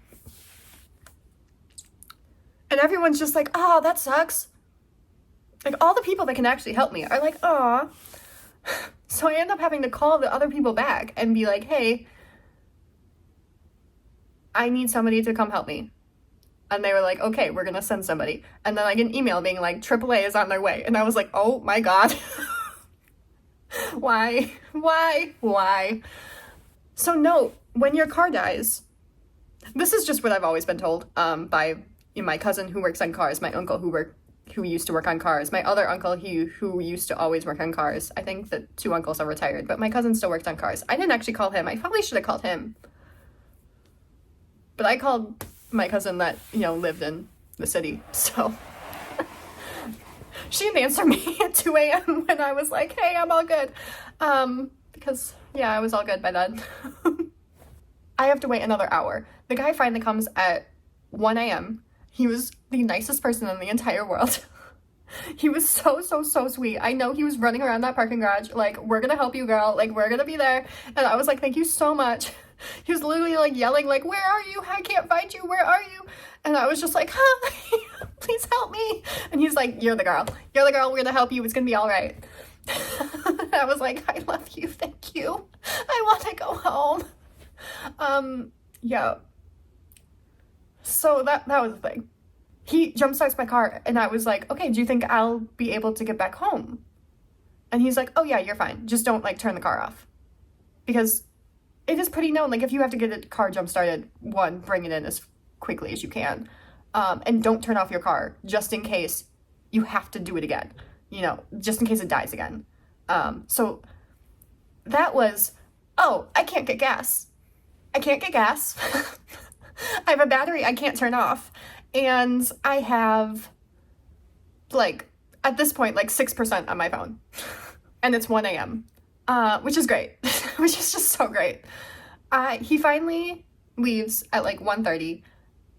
And everyone's just like, oh, that sucks. Like, all the people that can actually help me are like, aw. So I end up having to call the other people back and be like, hey, I need somebody to come help me. And they were like, okay, we're gonna send somebody. And then I get an email being like, AAA is on their way. And I was like, oh my God. Why? So no, when your car dies, this is just what I've always been told by my cousin who works on cars, my uncle who used to work on cars, my other uncle who used to always work on cars. I think the two uncles are retired, but my cousin still worked on cars. I didn't actually call him. I probably should have called him. But I called my cousin that, lived in the city, so she didn't answer me at 2 a.m. when I was like, hey, I'm all good. Because, yeah, I was all good by then. I have to wait another hour. The guy finally comes at 1 a.m. He was the nicest person in the entire world. He was so sweet. I know he was running around that parking garage like, we're gonna help you, girl. Like, we're gonna be there. And I was like, thank you so much. He was literally like yelling like, where are you? I can't find you. Where are you? And I was just like, hi, please help me. And he's like, you're the girl. You're the girl. We're gonna help you. It's gonna be all right. I was like, I love you. Thank you. I want to go home. Yeah. So that was the thing. He jump starts my car and I was like, okay, do you think I'll be able to get back home? And he's like, oh yeah, you're fine. Just don't turn the car off. Because it is pretty known, if you have to get a car jump started, one, bring it in as quickly as you can. And don't turn off your car just in case you have to do it again, just in case it dies again. So that was, oh, I can't get gas. I have a battery I can't turn off. And I have, at this point, 6% on my phone. And it's 1 a.m., which is great. Which is just so great. He finally leaves at 1:30.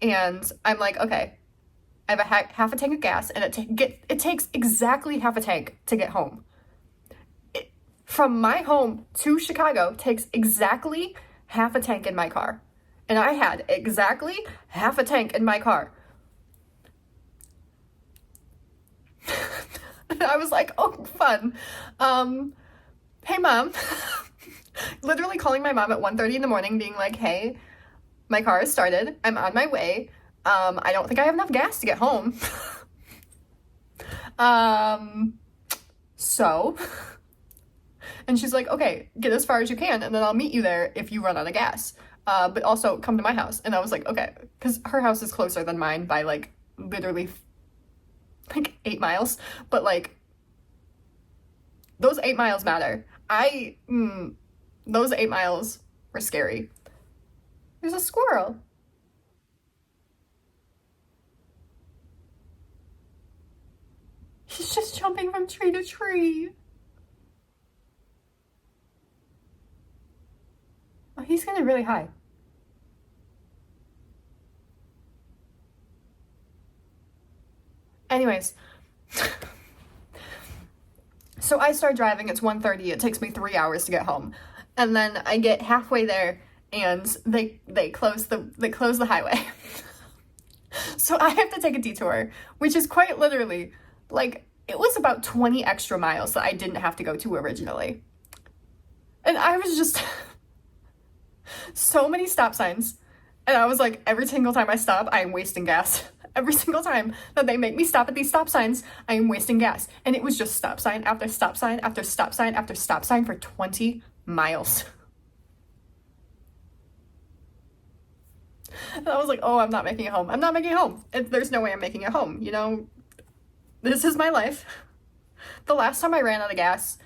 And I'm like, okay, I have a half a tank of gas. And it takes exactly half a tank to get home. From my home to Chicago takes exactly half a tank in my car. And I had exactly half a tank in my car. I was like, oh, fun. Hey, Mom. Literally calling my mom at 1:30 in the morning being like, hey, my car has started. I'm on my way. I don't think I have enough gas to get home. So... And she's like, okay, get as far as you can, and then I'll meet you there if you run out of gas. But also come to my house. And I was like, okay, because her house is closer than mine by literally 8 miles. But those 8 miles matter. Those 8 miles were scary. There's a squirrel. He's just jumping from tree to tree. Oh, he's getting really high. Anyways, so I start driving, it's 1:30, it takes me 3 hours to get home. And then I get halfway there and they close the highway. So I have to take a detour, which is quite literally, like, it was about 20 extra miles that I didn't have to go to originally. And I was just, so many stop signs. And I was like, every single time I stop, I am wasting gas. Every single time that they make me stop at these stop signs, I am wasting gas. And it was just stop sign after stop sign after stop sign after stop sign for 20 miles. And I was like, oh, I'm not making it home. I'm not making it home. There's no way I'm making it home. You know, this is my life. The last time I ran out of gas,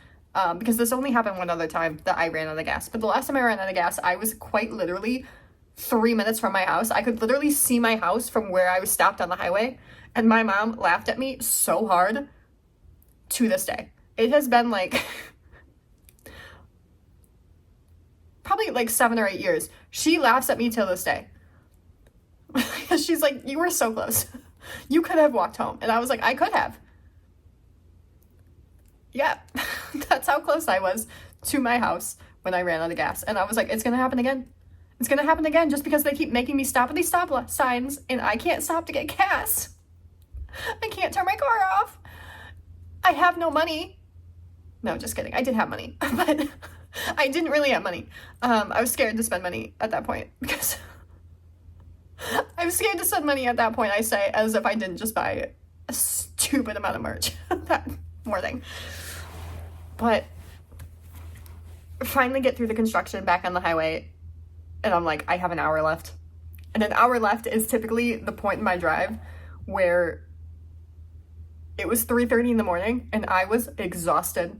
because this only happened one other time that I ran out of gas, but the last time I ran out of gas, I was quite literally 3 minutes from my house. I could literally see my house from where I was stopped on the highway, and my mom laughed at me so hard to this day. It has been like probably like 7 or 8 years. She laughs at me till this day. She's like, you were so close. You could have walked home. And I was like, I could have. Yeah, that's how close I was to my house when I ran out of gas. And I was like, it's gonna happen again. It's gonna happen again just because they keep making me stop at these stop signs and I can't stop to get gas. I can't turn my car off. I have no money. No, just kidding. I did have money, but I didn't really have money. I was scared to spend money at that point because I was scared to spend money at that point, I say, as if I didn't just buy a stupid amount of merch that morning. But finally get through the construction back on the highway, and I'm like, I have an hour left. And an hour left is typically the point in my drive where it was 3:30 in the morning and I was exhausted.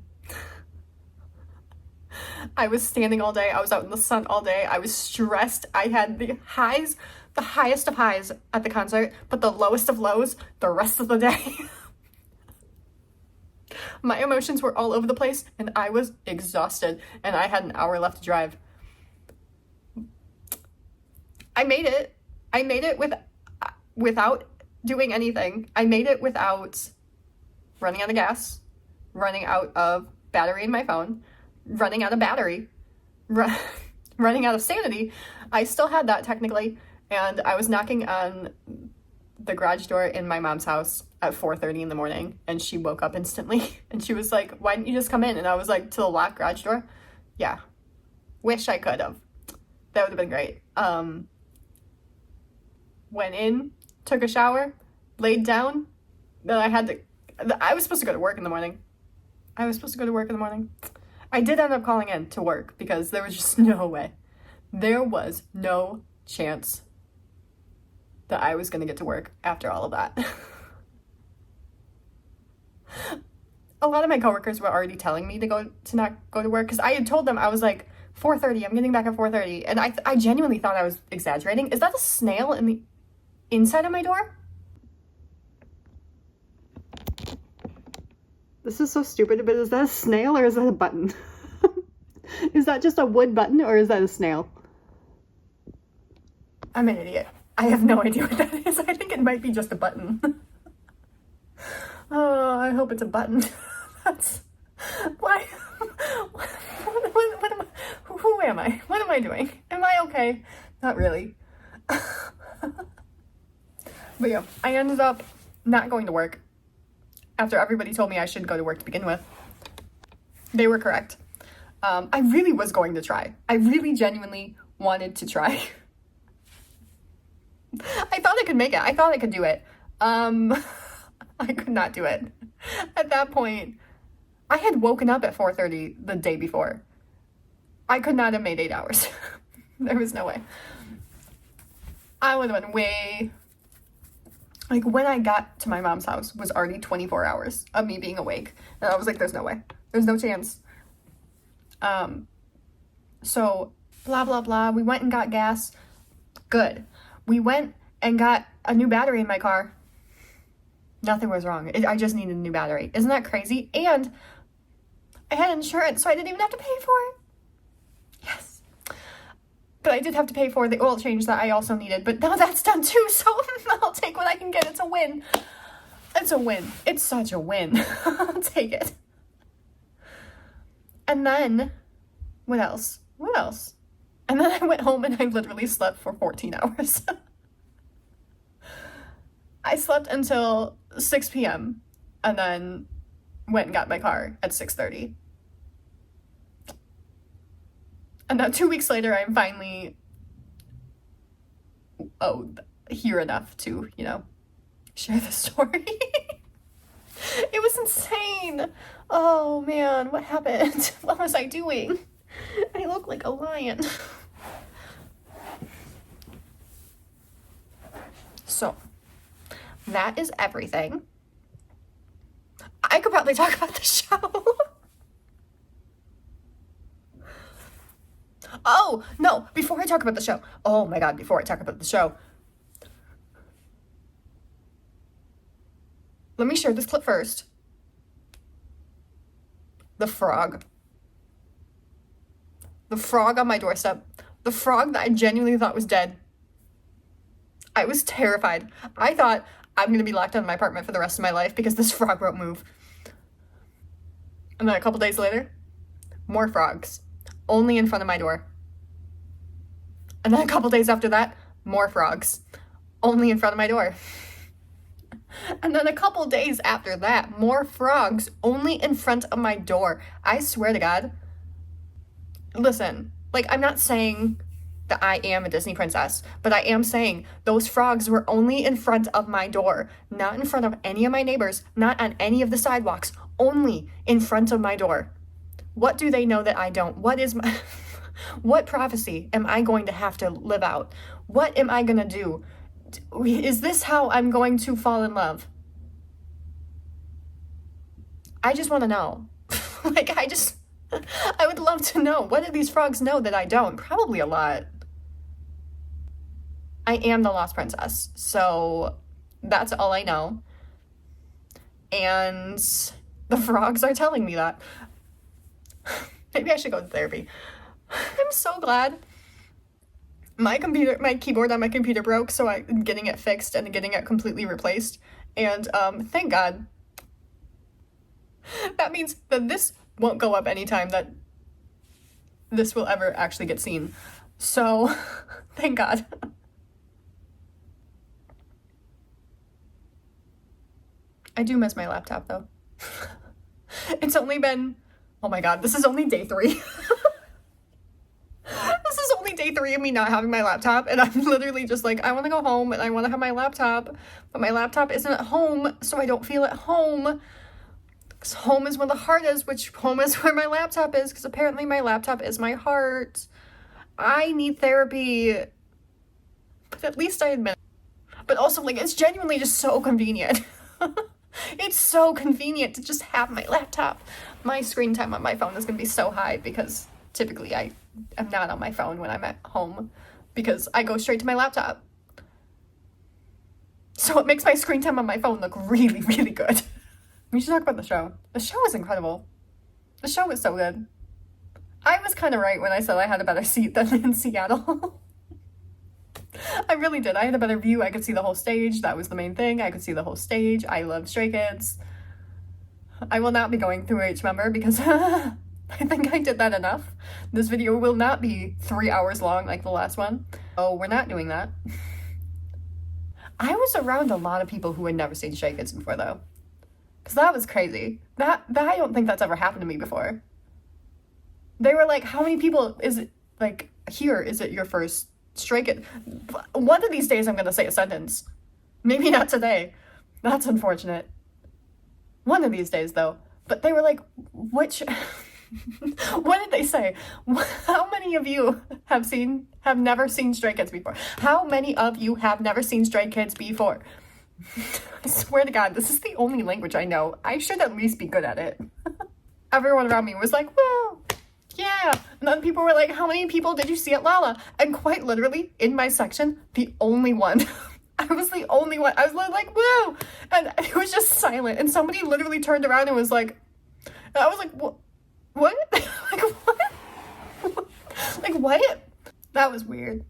I was standing all day. I was out in the sun all day. I was stressed. I had the highest of highs at the concert, but the lowest of lows the rest of the day. My emotions were all over the place and I was exhausted and I had an hour left to drive. I made it. I made it without doing anything. I made it without running out of gas, running out of battery in my phone, running out of battery, running out of sanity. I still had that technically, and I was knocking on the garage door in my mom's house at 4:30 in the morning, and she woke up instantly, and she was like, why didn't you just come in? And I was like, to the locked garage door? Yeah. Wish I could have. That would have been great. Went in, took a shower, laid down, then I was supposed to go to work in the morning. I did end up calling in to work because there was just no way. There was no chance that I was going to get to work after all of that. A lot of my coworkers were already telling me to not go to work because I had told them, I was like, 4:30, I'm getting back at 4:30. And I genuinely thought I was exaggerating. Is that a snail in the inside of my door? This is so stupid, but is that a snail or is that a button? Is that just a wood button or is that a snail? I'm an idiot. I have no idea what that is. I think it might be just a button. Oh, I hope it's a button. That's... Why? What am I? Who am I? What am I doing? Am I okay? Not really. But yeah, I ended up not going to work after everybody told me I should go to work to begin with. They were correct. I really was going to try. I really genuinely wanted to try. I thought I could make it. I thought I could do it. I could not do it. At that point, I had woken up at 4:30 the day before. I could not have made 8 hours. There was no way. I would have been way... Like, when I got to my mom's house was already 24 hours of me being awake. And I was like, there's no way. There's no chance. So, blah, blah, blah. We went and got gas. Good. We went and got a new battery in my car. Nothing was wrong. I just needed a new battery. Isn't that crazy? And I had insurance, so I didn't even have to pay for it. Yes. But I did have to pay for the oil change that I also needed. But now that's done too, so I'll take what I can get. It's a win. It's a win. It's such a win. I'll take it. And then, what else? What else? And then I went home and I literally slept for 14 hours. I slept until 6 p.m. and then went and got my car at 6:30. And now 2 weeks later, I'm finally, here enough to, share the story. It was insane. Oh man, what happened? What was I doing? I look like a lion. So, that is everything. I could probably talk about the show. Oh, no, before I talk about the show. Oh my God, before I talk about the show. Let me share this clip first. The frog. The frog on my doorstep. The frog that I genuinely thought was dead. I was terrified. I thought I'm going to be locked out of my apartment for the rest of my life because this frog won't move. And then a couple days later, more frogs. Only in front of my door. And then a couple days after that, more frogs. Only in front of my door. And then a couple days after that, more frogs only in front of my door. I swear to God. Listen, I'm not saying that I am a Disney princess, but I am saying those frogs were only in front of my door, not in front of any of my neighbors, not on any of the sidewalks, only in front of my door. What do they know that I don't? What prophecy am I going to have to live out? What am I going to do? Is this how I'm going to fall in love? I just want to know. I would love to know. What do these frogs know that I don't? Probably a lot. I am the lost princess, so that's all I know. And the frogs are telling me that. Maybe I should go to therapy. I'm so glad. My keyboard on my computer broke, so I'm getting it fixed and getting it completely replaced. And thank God. That means that this won't go up anytime that this will ever actually get seen. So, thank God. I do miss my laptop, though. It's only been, oh my God, this is only day 3. This is only day 3 of me not having my laptop, and I'm literally just I want to go home, and I want to have my laptop, but my laptop isn't at home, so I don't feel at home. Because home is where the heart is, which home is where my laptop is, because apparently my laptop is my heart. I need therapy. But at least I admit it. But also, it's genuinely just so convenient. It's so convenient to just have my laptop. My screen time on my phone is going to be so high because typically I am not on my phone when I'm at home because I go straight to my laptop. So it makes my screen time on my phone look really, really good. We should talk about the show. The show is incredible. The show is so good. I was kind of right when I said I had a better seat than in Seattle. I really did. I had a better view. I could see the whole stage. That was the main thing. I could see the whole stage. I love Stray Kids. I will not be going through each member because I think I did that enough. This video will not be 3 hours long like the last one. Oh, we're not doing that. I was around a lot of people who had never seen Stray Kids before, though. Because that was crazy. That I don't think that's ever happened to me before. They were like, how many people is it, here, is it your first Stray Kid? One of these days I'm going to say a sentence. Maybe not today. That's unfortunate. One of these days, though. But they were like, which... What did they say? How many of you have never seen Stray Kids before? How many of you have never seen Stray Kids before? I swear to God, this is the only language I know. I should at least be good at it. Everyone around me was like, well, yeah, yeah. And then people were like, how many people did you see at Lala? And quite literally, in my section, the only one. I was the only one. I was like, woo! And it was just silent. And somebody literally turned around and was like, and I was like, what? What? Like, what? Like, what? That was weird.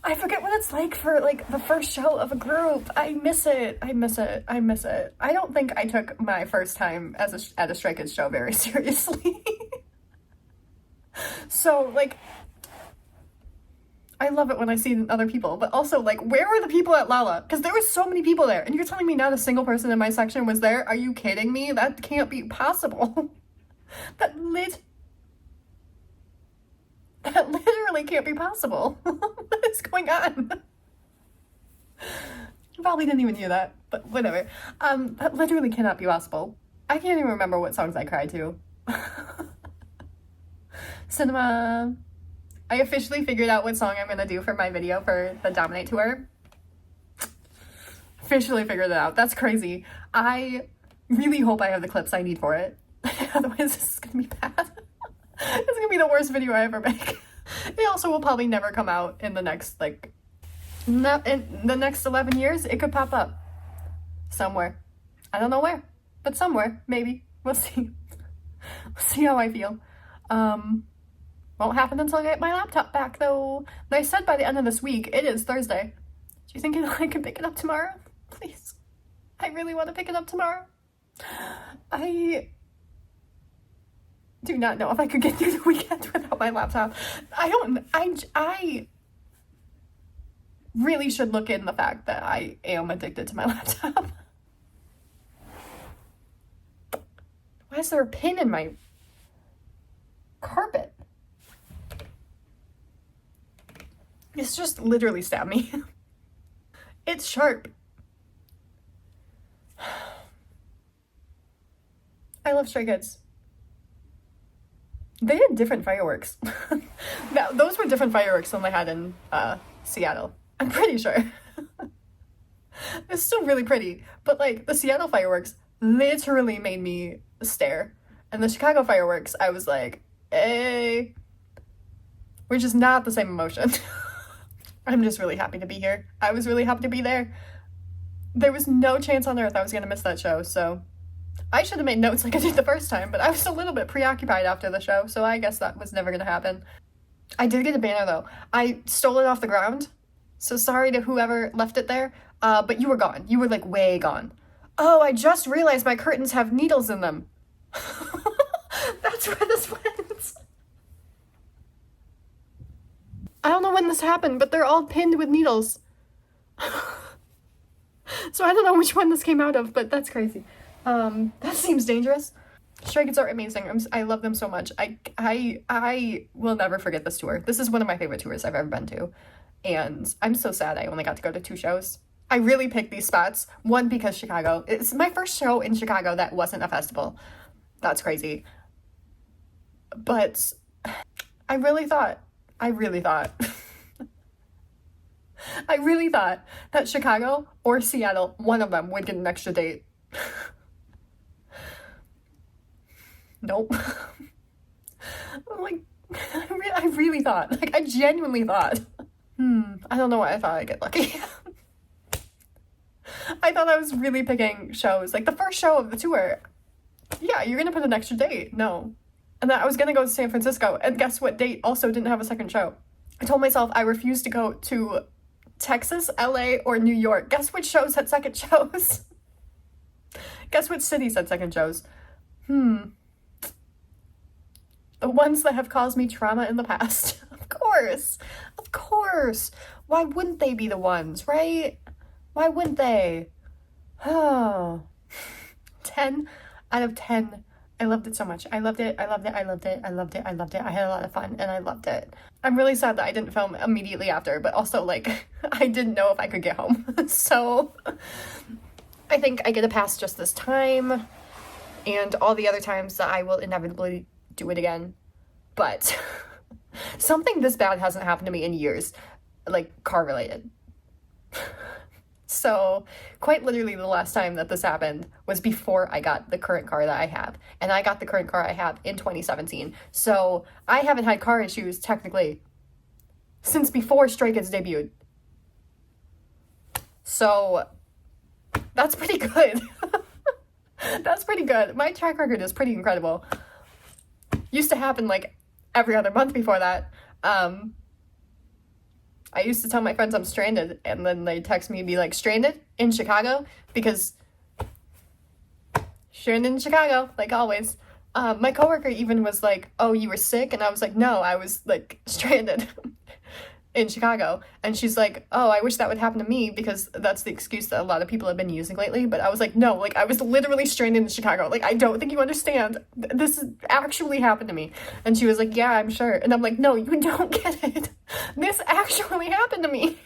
I forget what it's like for, like, the first show of a group. I miss it. I miss it. I miss it. I don't think I took my first time at a Stray Kids show very seriously. So, like, I love it when I see other people, but also, like, where were the people at Lala? Because there were so many people there, and you're telling me not a single person in my section was there? Are you kidding me? That can't be possible. That literally can't be possible. What is going on? You probably didn't even hear that, but whatever. That literally cannot be possible. I can't even remember what songs I cried to. Cinema. I officially figured out what song I'm gonna do for my video for the Dominate tour. Officially figured it out. That's crazy. I really hope I have the clips I need for it. Otherwise, this is gonna be bad. It's gonna be the worst video I ever make. It also will probably never come out in the next, like, in the next 11 years. It could pop up somewhere. I don't know where, but somewhere, maybe. We'll see. We'll see how I feel. Won't happen until I get my laptop back, though. They said by the end of this week. It is Thursday. Do you think I can pick it up tomorrow? Please. I really want to pick it up tomorrow. I do not know if I could get through the weekend without my laptop. I really should look in the fact that I am addicted to my laptop. Why is there a pin in my carpet? It's just literally stabbed me. It's sharp. I love Stray Kids. They had different fireworks. Those were different fireworks than they had in Seattle. I'm pretty sure. It's still really pretty, but like the Seattle fireworks literally made me stare. And the Chicago fireworks, I was like, hey, we're just not the same emotion. I'm just really happy to be here. I was really happy to be there. There was no chance on earth I was gonna miss that show, so I should have made notes like I did the first time, but I was a little bit preoccupied after the show, so I guess that was never gonna happen. I did get a banner though. I stole it off the ground, so sorry to whoever left it there, but you were gone. You were like way gone. Oh, I just realized my curtains have needles in them. That's where this went. I don't know when this happened, but they're all pinned with needles. So I don't know which one this came out of, but that's crazy. That seems dangerous. Stray Kids are amazing. I love them so much. I will never forget this tour. This is one of my favorite tours I've ever been to. And I'm so sad I only got to go to 2 shows. I really picked these spots. One, because Chicago. It's my first show in Chicago that wasn't a festival. That's crazy. But I really thought that Chicago or Seattle, one of them would get an extra date. Nope. I'm like, I really thought, like, I genuinely thought. I don't know why I thought I'd get lucky. I thought I was really picking shows. Like, the first show of the tour, yeah, you're gonna put an extra date. No. And then I was gonna go to San Francisco, and guess what date also didn't have a second show? I told myself I refused to go to Texas, LA, or New York. Guess which shows had second shows? Guess which cities had second shows? The ones that have caused me trauma in the past. Of course. Of course. Why wouldn't they be the ones, right? Why wouldn't they? Oh. 10 out of 10. I loved it so much. I loved it. I loved it. I loved it. I loved it. I loved it. I had a lot of fun and I loved it. I'm really sad that I didn't film immediately after, but also, like, I didn't know if I could get home. So I think I get a pass just this time and all the other times that I will inevitably do it again. But something this bad hasn't happened to me in years, like car related. So quite literally the last time that this happened was before I got the current car that I have. And I got the current car I have in 2017. So I haven't had car issues technically since before Stray Kids debuted. So that's pretty good. That's pretty good. My track record is pretty incredible. Used to happen like every other month before that. I used to tell my friends I'm stranded, and then they text me and be like, stranded in Chicago? Because stranded in Chicago, like always. My coworker even was like, oh, you were sick? And I was like, no, I was like stranded in Chicago. And she's like, oh, I wish that would happen to me, because that's the excuse that a lot of people have been using lately. But I was like, no, like I was literally stranded in Chicago. Like, I don't think you understand. This actually happened to me. And she was like, yeah, I'm sure. And I'm like, no, you don't get it. This actually happened to me.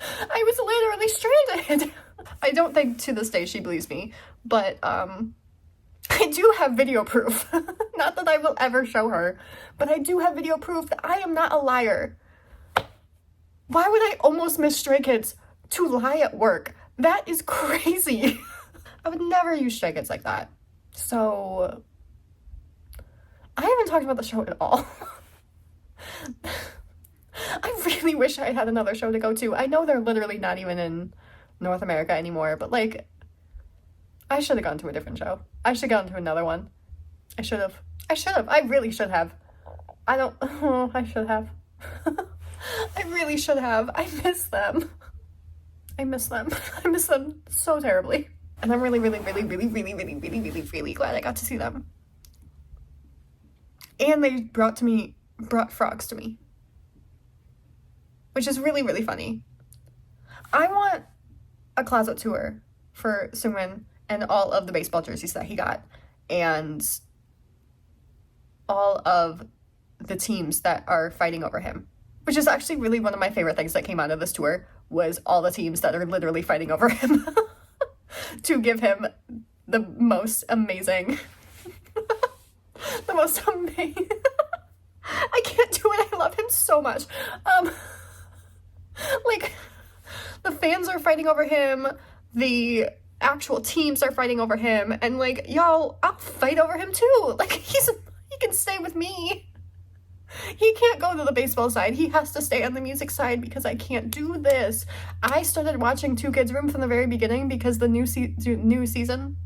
I was literally stranded. I don't think to this day she believes me, but I do have video proof. Not that I will ever show her, but I do have video proof that I am not a liar. Why would I almost miss Stray Kids to lie at work? That is crazy. I would never use Stray Kids like that. So I haven't talked about the show at all. I really wish I had another show to go to. I know they're literally not even in North America anymore, but like, I should have gone to a different show. I should have gone to another one. I should have. I really should have. I should have. I really should have. I miss them. I miss them so terribly. And I'm really glad I got to see them. And they brought frogs to me, which is really funny. I want a closet tour for Seungmin and all of the baseball jerseys that he got, and all of the teams that are fighting over him, which is actually really one of my favorite things that came out of this tour, was all the teams that are literally fighting over him to give him the most amazing I can't do it. I love him so much. Like, the fans are fighting over him, the actual teams are fighting over him, and like, y'all, I'll fight over him too. Like, he can stay with me. He can't go to the baseball side. He has to stay on the music side, because I can't do this. I started watching Two Kids Room from the very beginning because the new season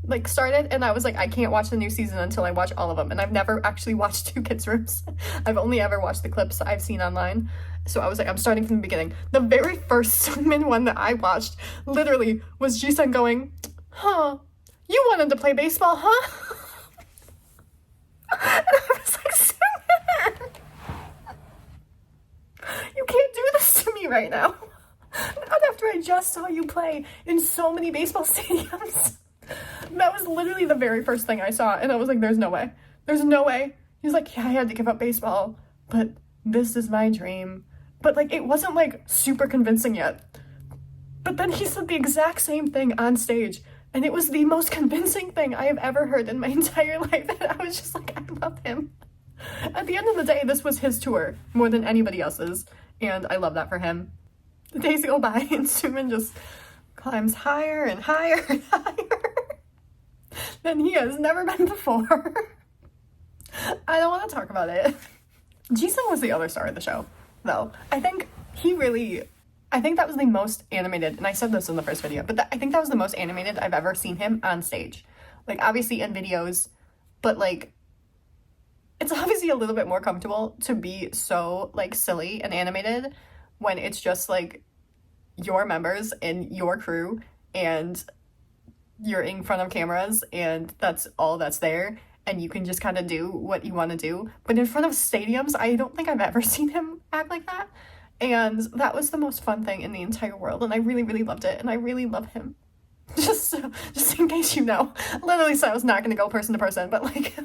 like started, and I was like, I can't watch the new season until I watch all of them. And I've never actually watched Two Kids Rooms. I've only ever watched the clips I've seen online. So I was like, I'm starting from the beginning. The very first Seungmin one that I watched literally was Jisung going, huh, you wanted to play baseball, huh? And I was like, Seungmin, you can't do this to me right now. Not after I just saw you play in so many baseball stadiums. That was literally the very first thing I saw, and I was like, there's no way. There's no way. He's like, yeah, I had to give up baseball, but this is my dream. But like, it wasn't like super convincing yet. But then he said the exact same thing on stage, and it was the most convincing thing I have ever heard in my entire life. And I was just like, I love him. At the end of the day, this was his tour more than anybody else's, and I love that for him. The days go by, and Seungmin just climbs higher and higher and higher than he has never been before. I don't want to talk about it. Jisung was the other star of the show, though. I think that was the most animated, and I said this in the first video, but I think that was the most animated I've ever seen him on stage. Like, obviously in videos, but like, it's obviously a little bit more comfortable to be so like silly and animated when it's just like your members and your crew, and you're in front of cameras, and that's all that's there, and you can just kind of do what you want to do. But in front of stadiums, I don't think I've ever seen him act like that, and that was the most fun thing in the entire world, and I really loved it, and I really love him. Just in case you know. Literally said I was not going to go person to person, but like,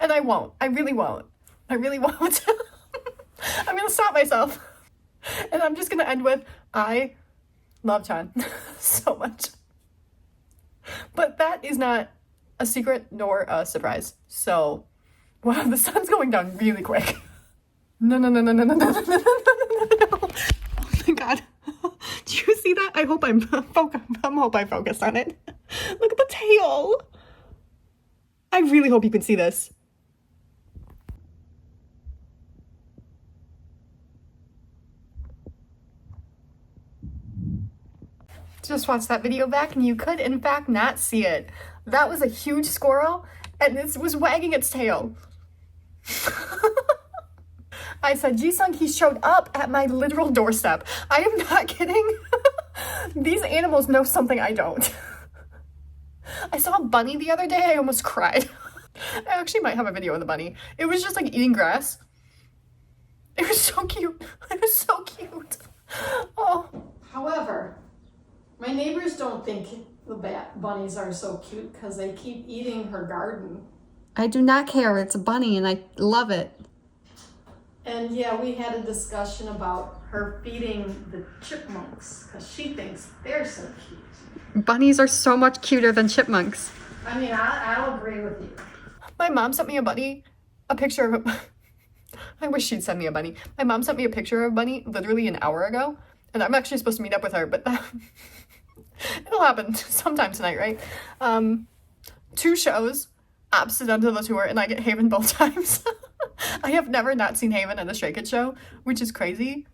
and I won't. I really won't. I'm going to stop myself. And I'm just going to end with, I love Chan so much. But that is not a secret nor a surprise. So, wow, the sun's going down really quick. No. Oh my god. Do you see see that? I hope I'm hope I focused on it. Look at the tail. I really hope you can see this. Just watched that video back and you could in fact not see it. That was a huge squirrel and it was wagging its tail. I said, Jisung, he showed up at my literal doorstep. I am not kidding. These animals know something I don't. I saw a bunny the other day, I almost cried. I actually might have a video of the bunny. It was just like eating grass. It was so cute. It was so cute. Oh. However, my neighbors don't think the bunnies are so cute because they keep eating her garden. I do not care. It's a bunny and I love it. And yeah, we had a discussion about her feeding the chipmunks because she thinks they're so cute. Bunnies are so much cuter than chipmunks. I mean, I'll agree with you. My mom sent me a picture of a... I wish she'd send me a bunny. My mom sent me a picture of a bunny literally an hour ago. And I'm actually supposed to meet up with her, but that... it'll happen sometime tonight, right? 2 shows, opposite end of the tour, and I get Haven both times. I have never not seen Haven at a Stray Kids show, which is crazy.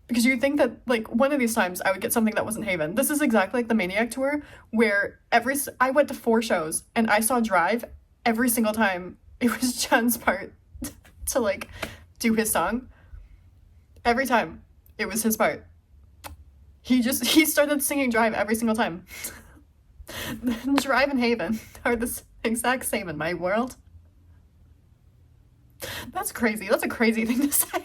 Because you'd think that, like, one of these times I would get something that wasn't Haven. This is exactly like the Maniac tour, where I went to 4 shows, and I saw Drive every single time. It was Jen's part to, like, do his song. Every time, it was his part. He started singing Drive every single time. Drive and Haven are the exact same in my world. That's crazy. That's a crazy thing to say.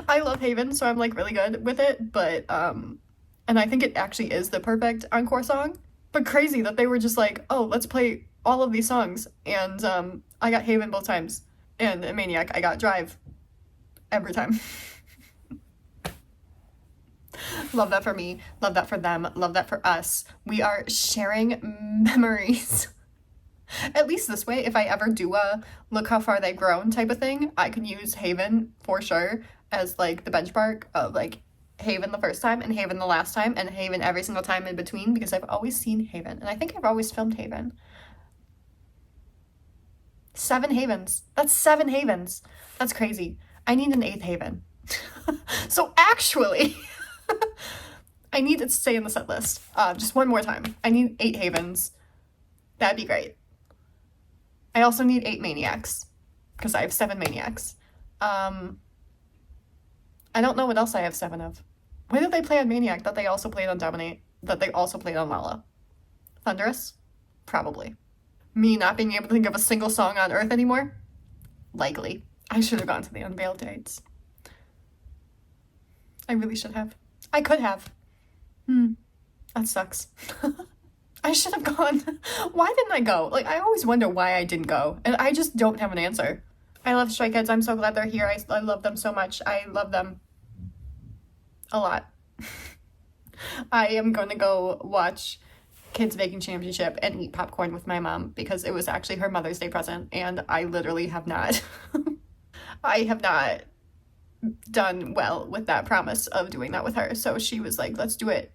I love Haven, so I'm like really good with it, but and I think it actually is the perfect encore song. But crazy that they were just like, oh, let's play all of these songs, and I got Haven both times, and in Maniac I got Drive every time. Love that for me, love that for them, love that for us. We are sharing memories. At least this way, if I ever do a look how far they've grown type of thing, I can use Haven for sure as like the benchmark of like Haven the first time and Haven the last time and Haven every single time in between, because I've always seen Haven and I think I've always filmed Haven. 7 Havens. That's 7 Havens. That's crazy. I need an 8th Haven. So actually, I need it to stay in the set list. Just one more time. I need 8 Havens. That'd be great. I also need 8 Maniacs, because I have 7 Maniacs. I don't know what else I have 7 of. When did they play on Maniac that they also played on Dominate, that they also played on Lala? Thunderous? Probably. Me not being able to think of a single song on Earth anymore? Likely. I should have gone to the unveiled dates. I really should have. I could have. That sucks. I should have gone. Why didn't I go? Like, I always wonder why I didn't go, and I just don't have an answer. I love Stray Kids. I'm so glad they're here. I love them so much. I love them a lot. I am going to go watch Kids Baking Championship and eat popcorn with my mom because it was actually her Mother's Day present, and I literally have not. I have not done well with that promise of doing that with her. So she was like, let's do it.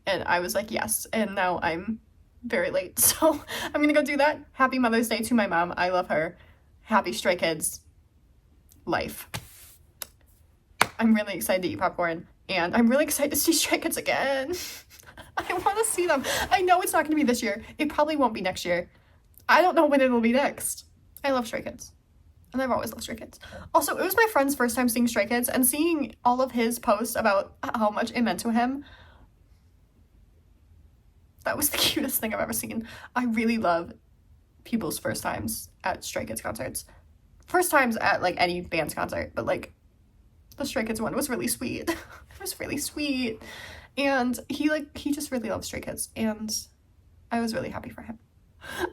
And I was like, yes. And now I'm very late. So I'm going to go do that. Happy Mother's Day to my mom. I love her. Happy Stray Kids life. I'm really excited to eat popcorn. And I'm really excited to see Stray Kids again. I want to see them. I know it's not going to be this year. It probably won't be next year. I don't know when it'll be next. I love Stray Kids. And I've always loved Stray Kids. Also, it was my friend's first time seeing Stray Kids, and seeing all of his posts about how much it meant to him, that was the cutest thing I've ever seen. I really love people's first times at Stray Kids concerts. First times at, like, any band's concert, but, like, the Stray Kids one was really sweet. It was really sweet. And he just really loves Stray Kids, and I was really happy for him.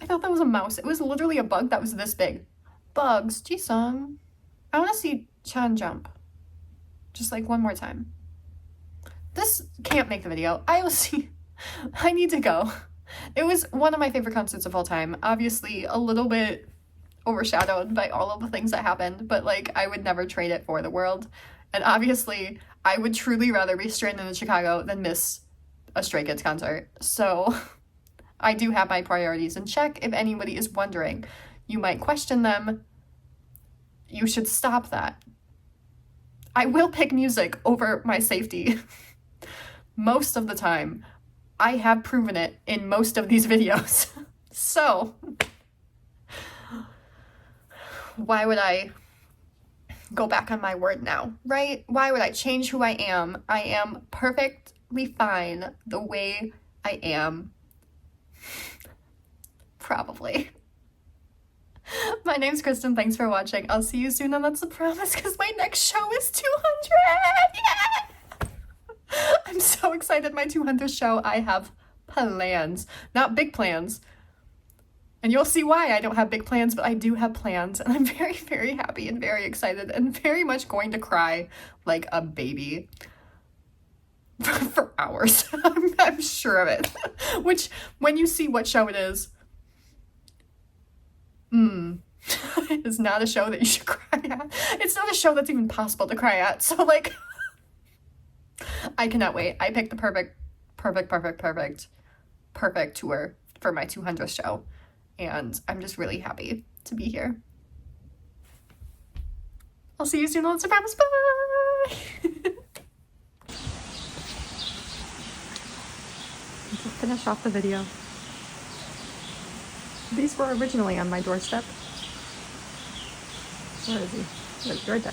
I thought that was a mouse. It was literally a bug that was this big. Bugs, Jisung. I want to see Chan jump. Just like one more time. This can't make the video. I need to go. It was one of my favorite concerts of all time. Obviously a little bit overshadowed by all of the things that happened, but like I would never trade it for the world. And obviously, I would truly rather be stranded in Chicago than miss a Stray Kids concert. So I do have my priorities in check. If anybody is wondering, you might question them. You should stop that. I will pick music over my safety most of the time. I have proven it in most of these videos. So why would I go back on my word now, right? Why would I change who I am? I am perfectly fine the way I am. Probably. My name's Kristen. Thanks for watching. I'll see you soon, and that's a promise because my next show is 200. Yeah! I'm so excited. My 200th show. I have plans, not big plans. And you'll see why I don't have big plans, but I do have plans. And I'm very, very happy and very excited and very much going to cry like a baby for hours. I'm sure of it. Which, when you see what show it is not a show that you should cry at. It's not a show that's even possible to cry at. So, like, I cannot wait. I picked the perfect tour for my 200th show. And I'm just really happy to be here. I'll see you soon on Surprise. Bye! To finish off the video. These were originally on my doorstep. Where is he? Right there.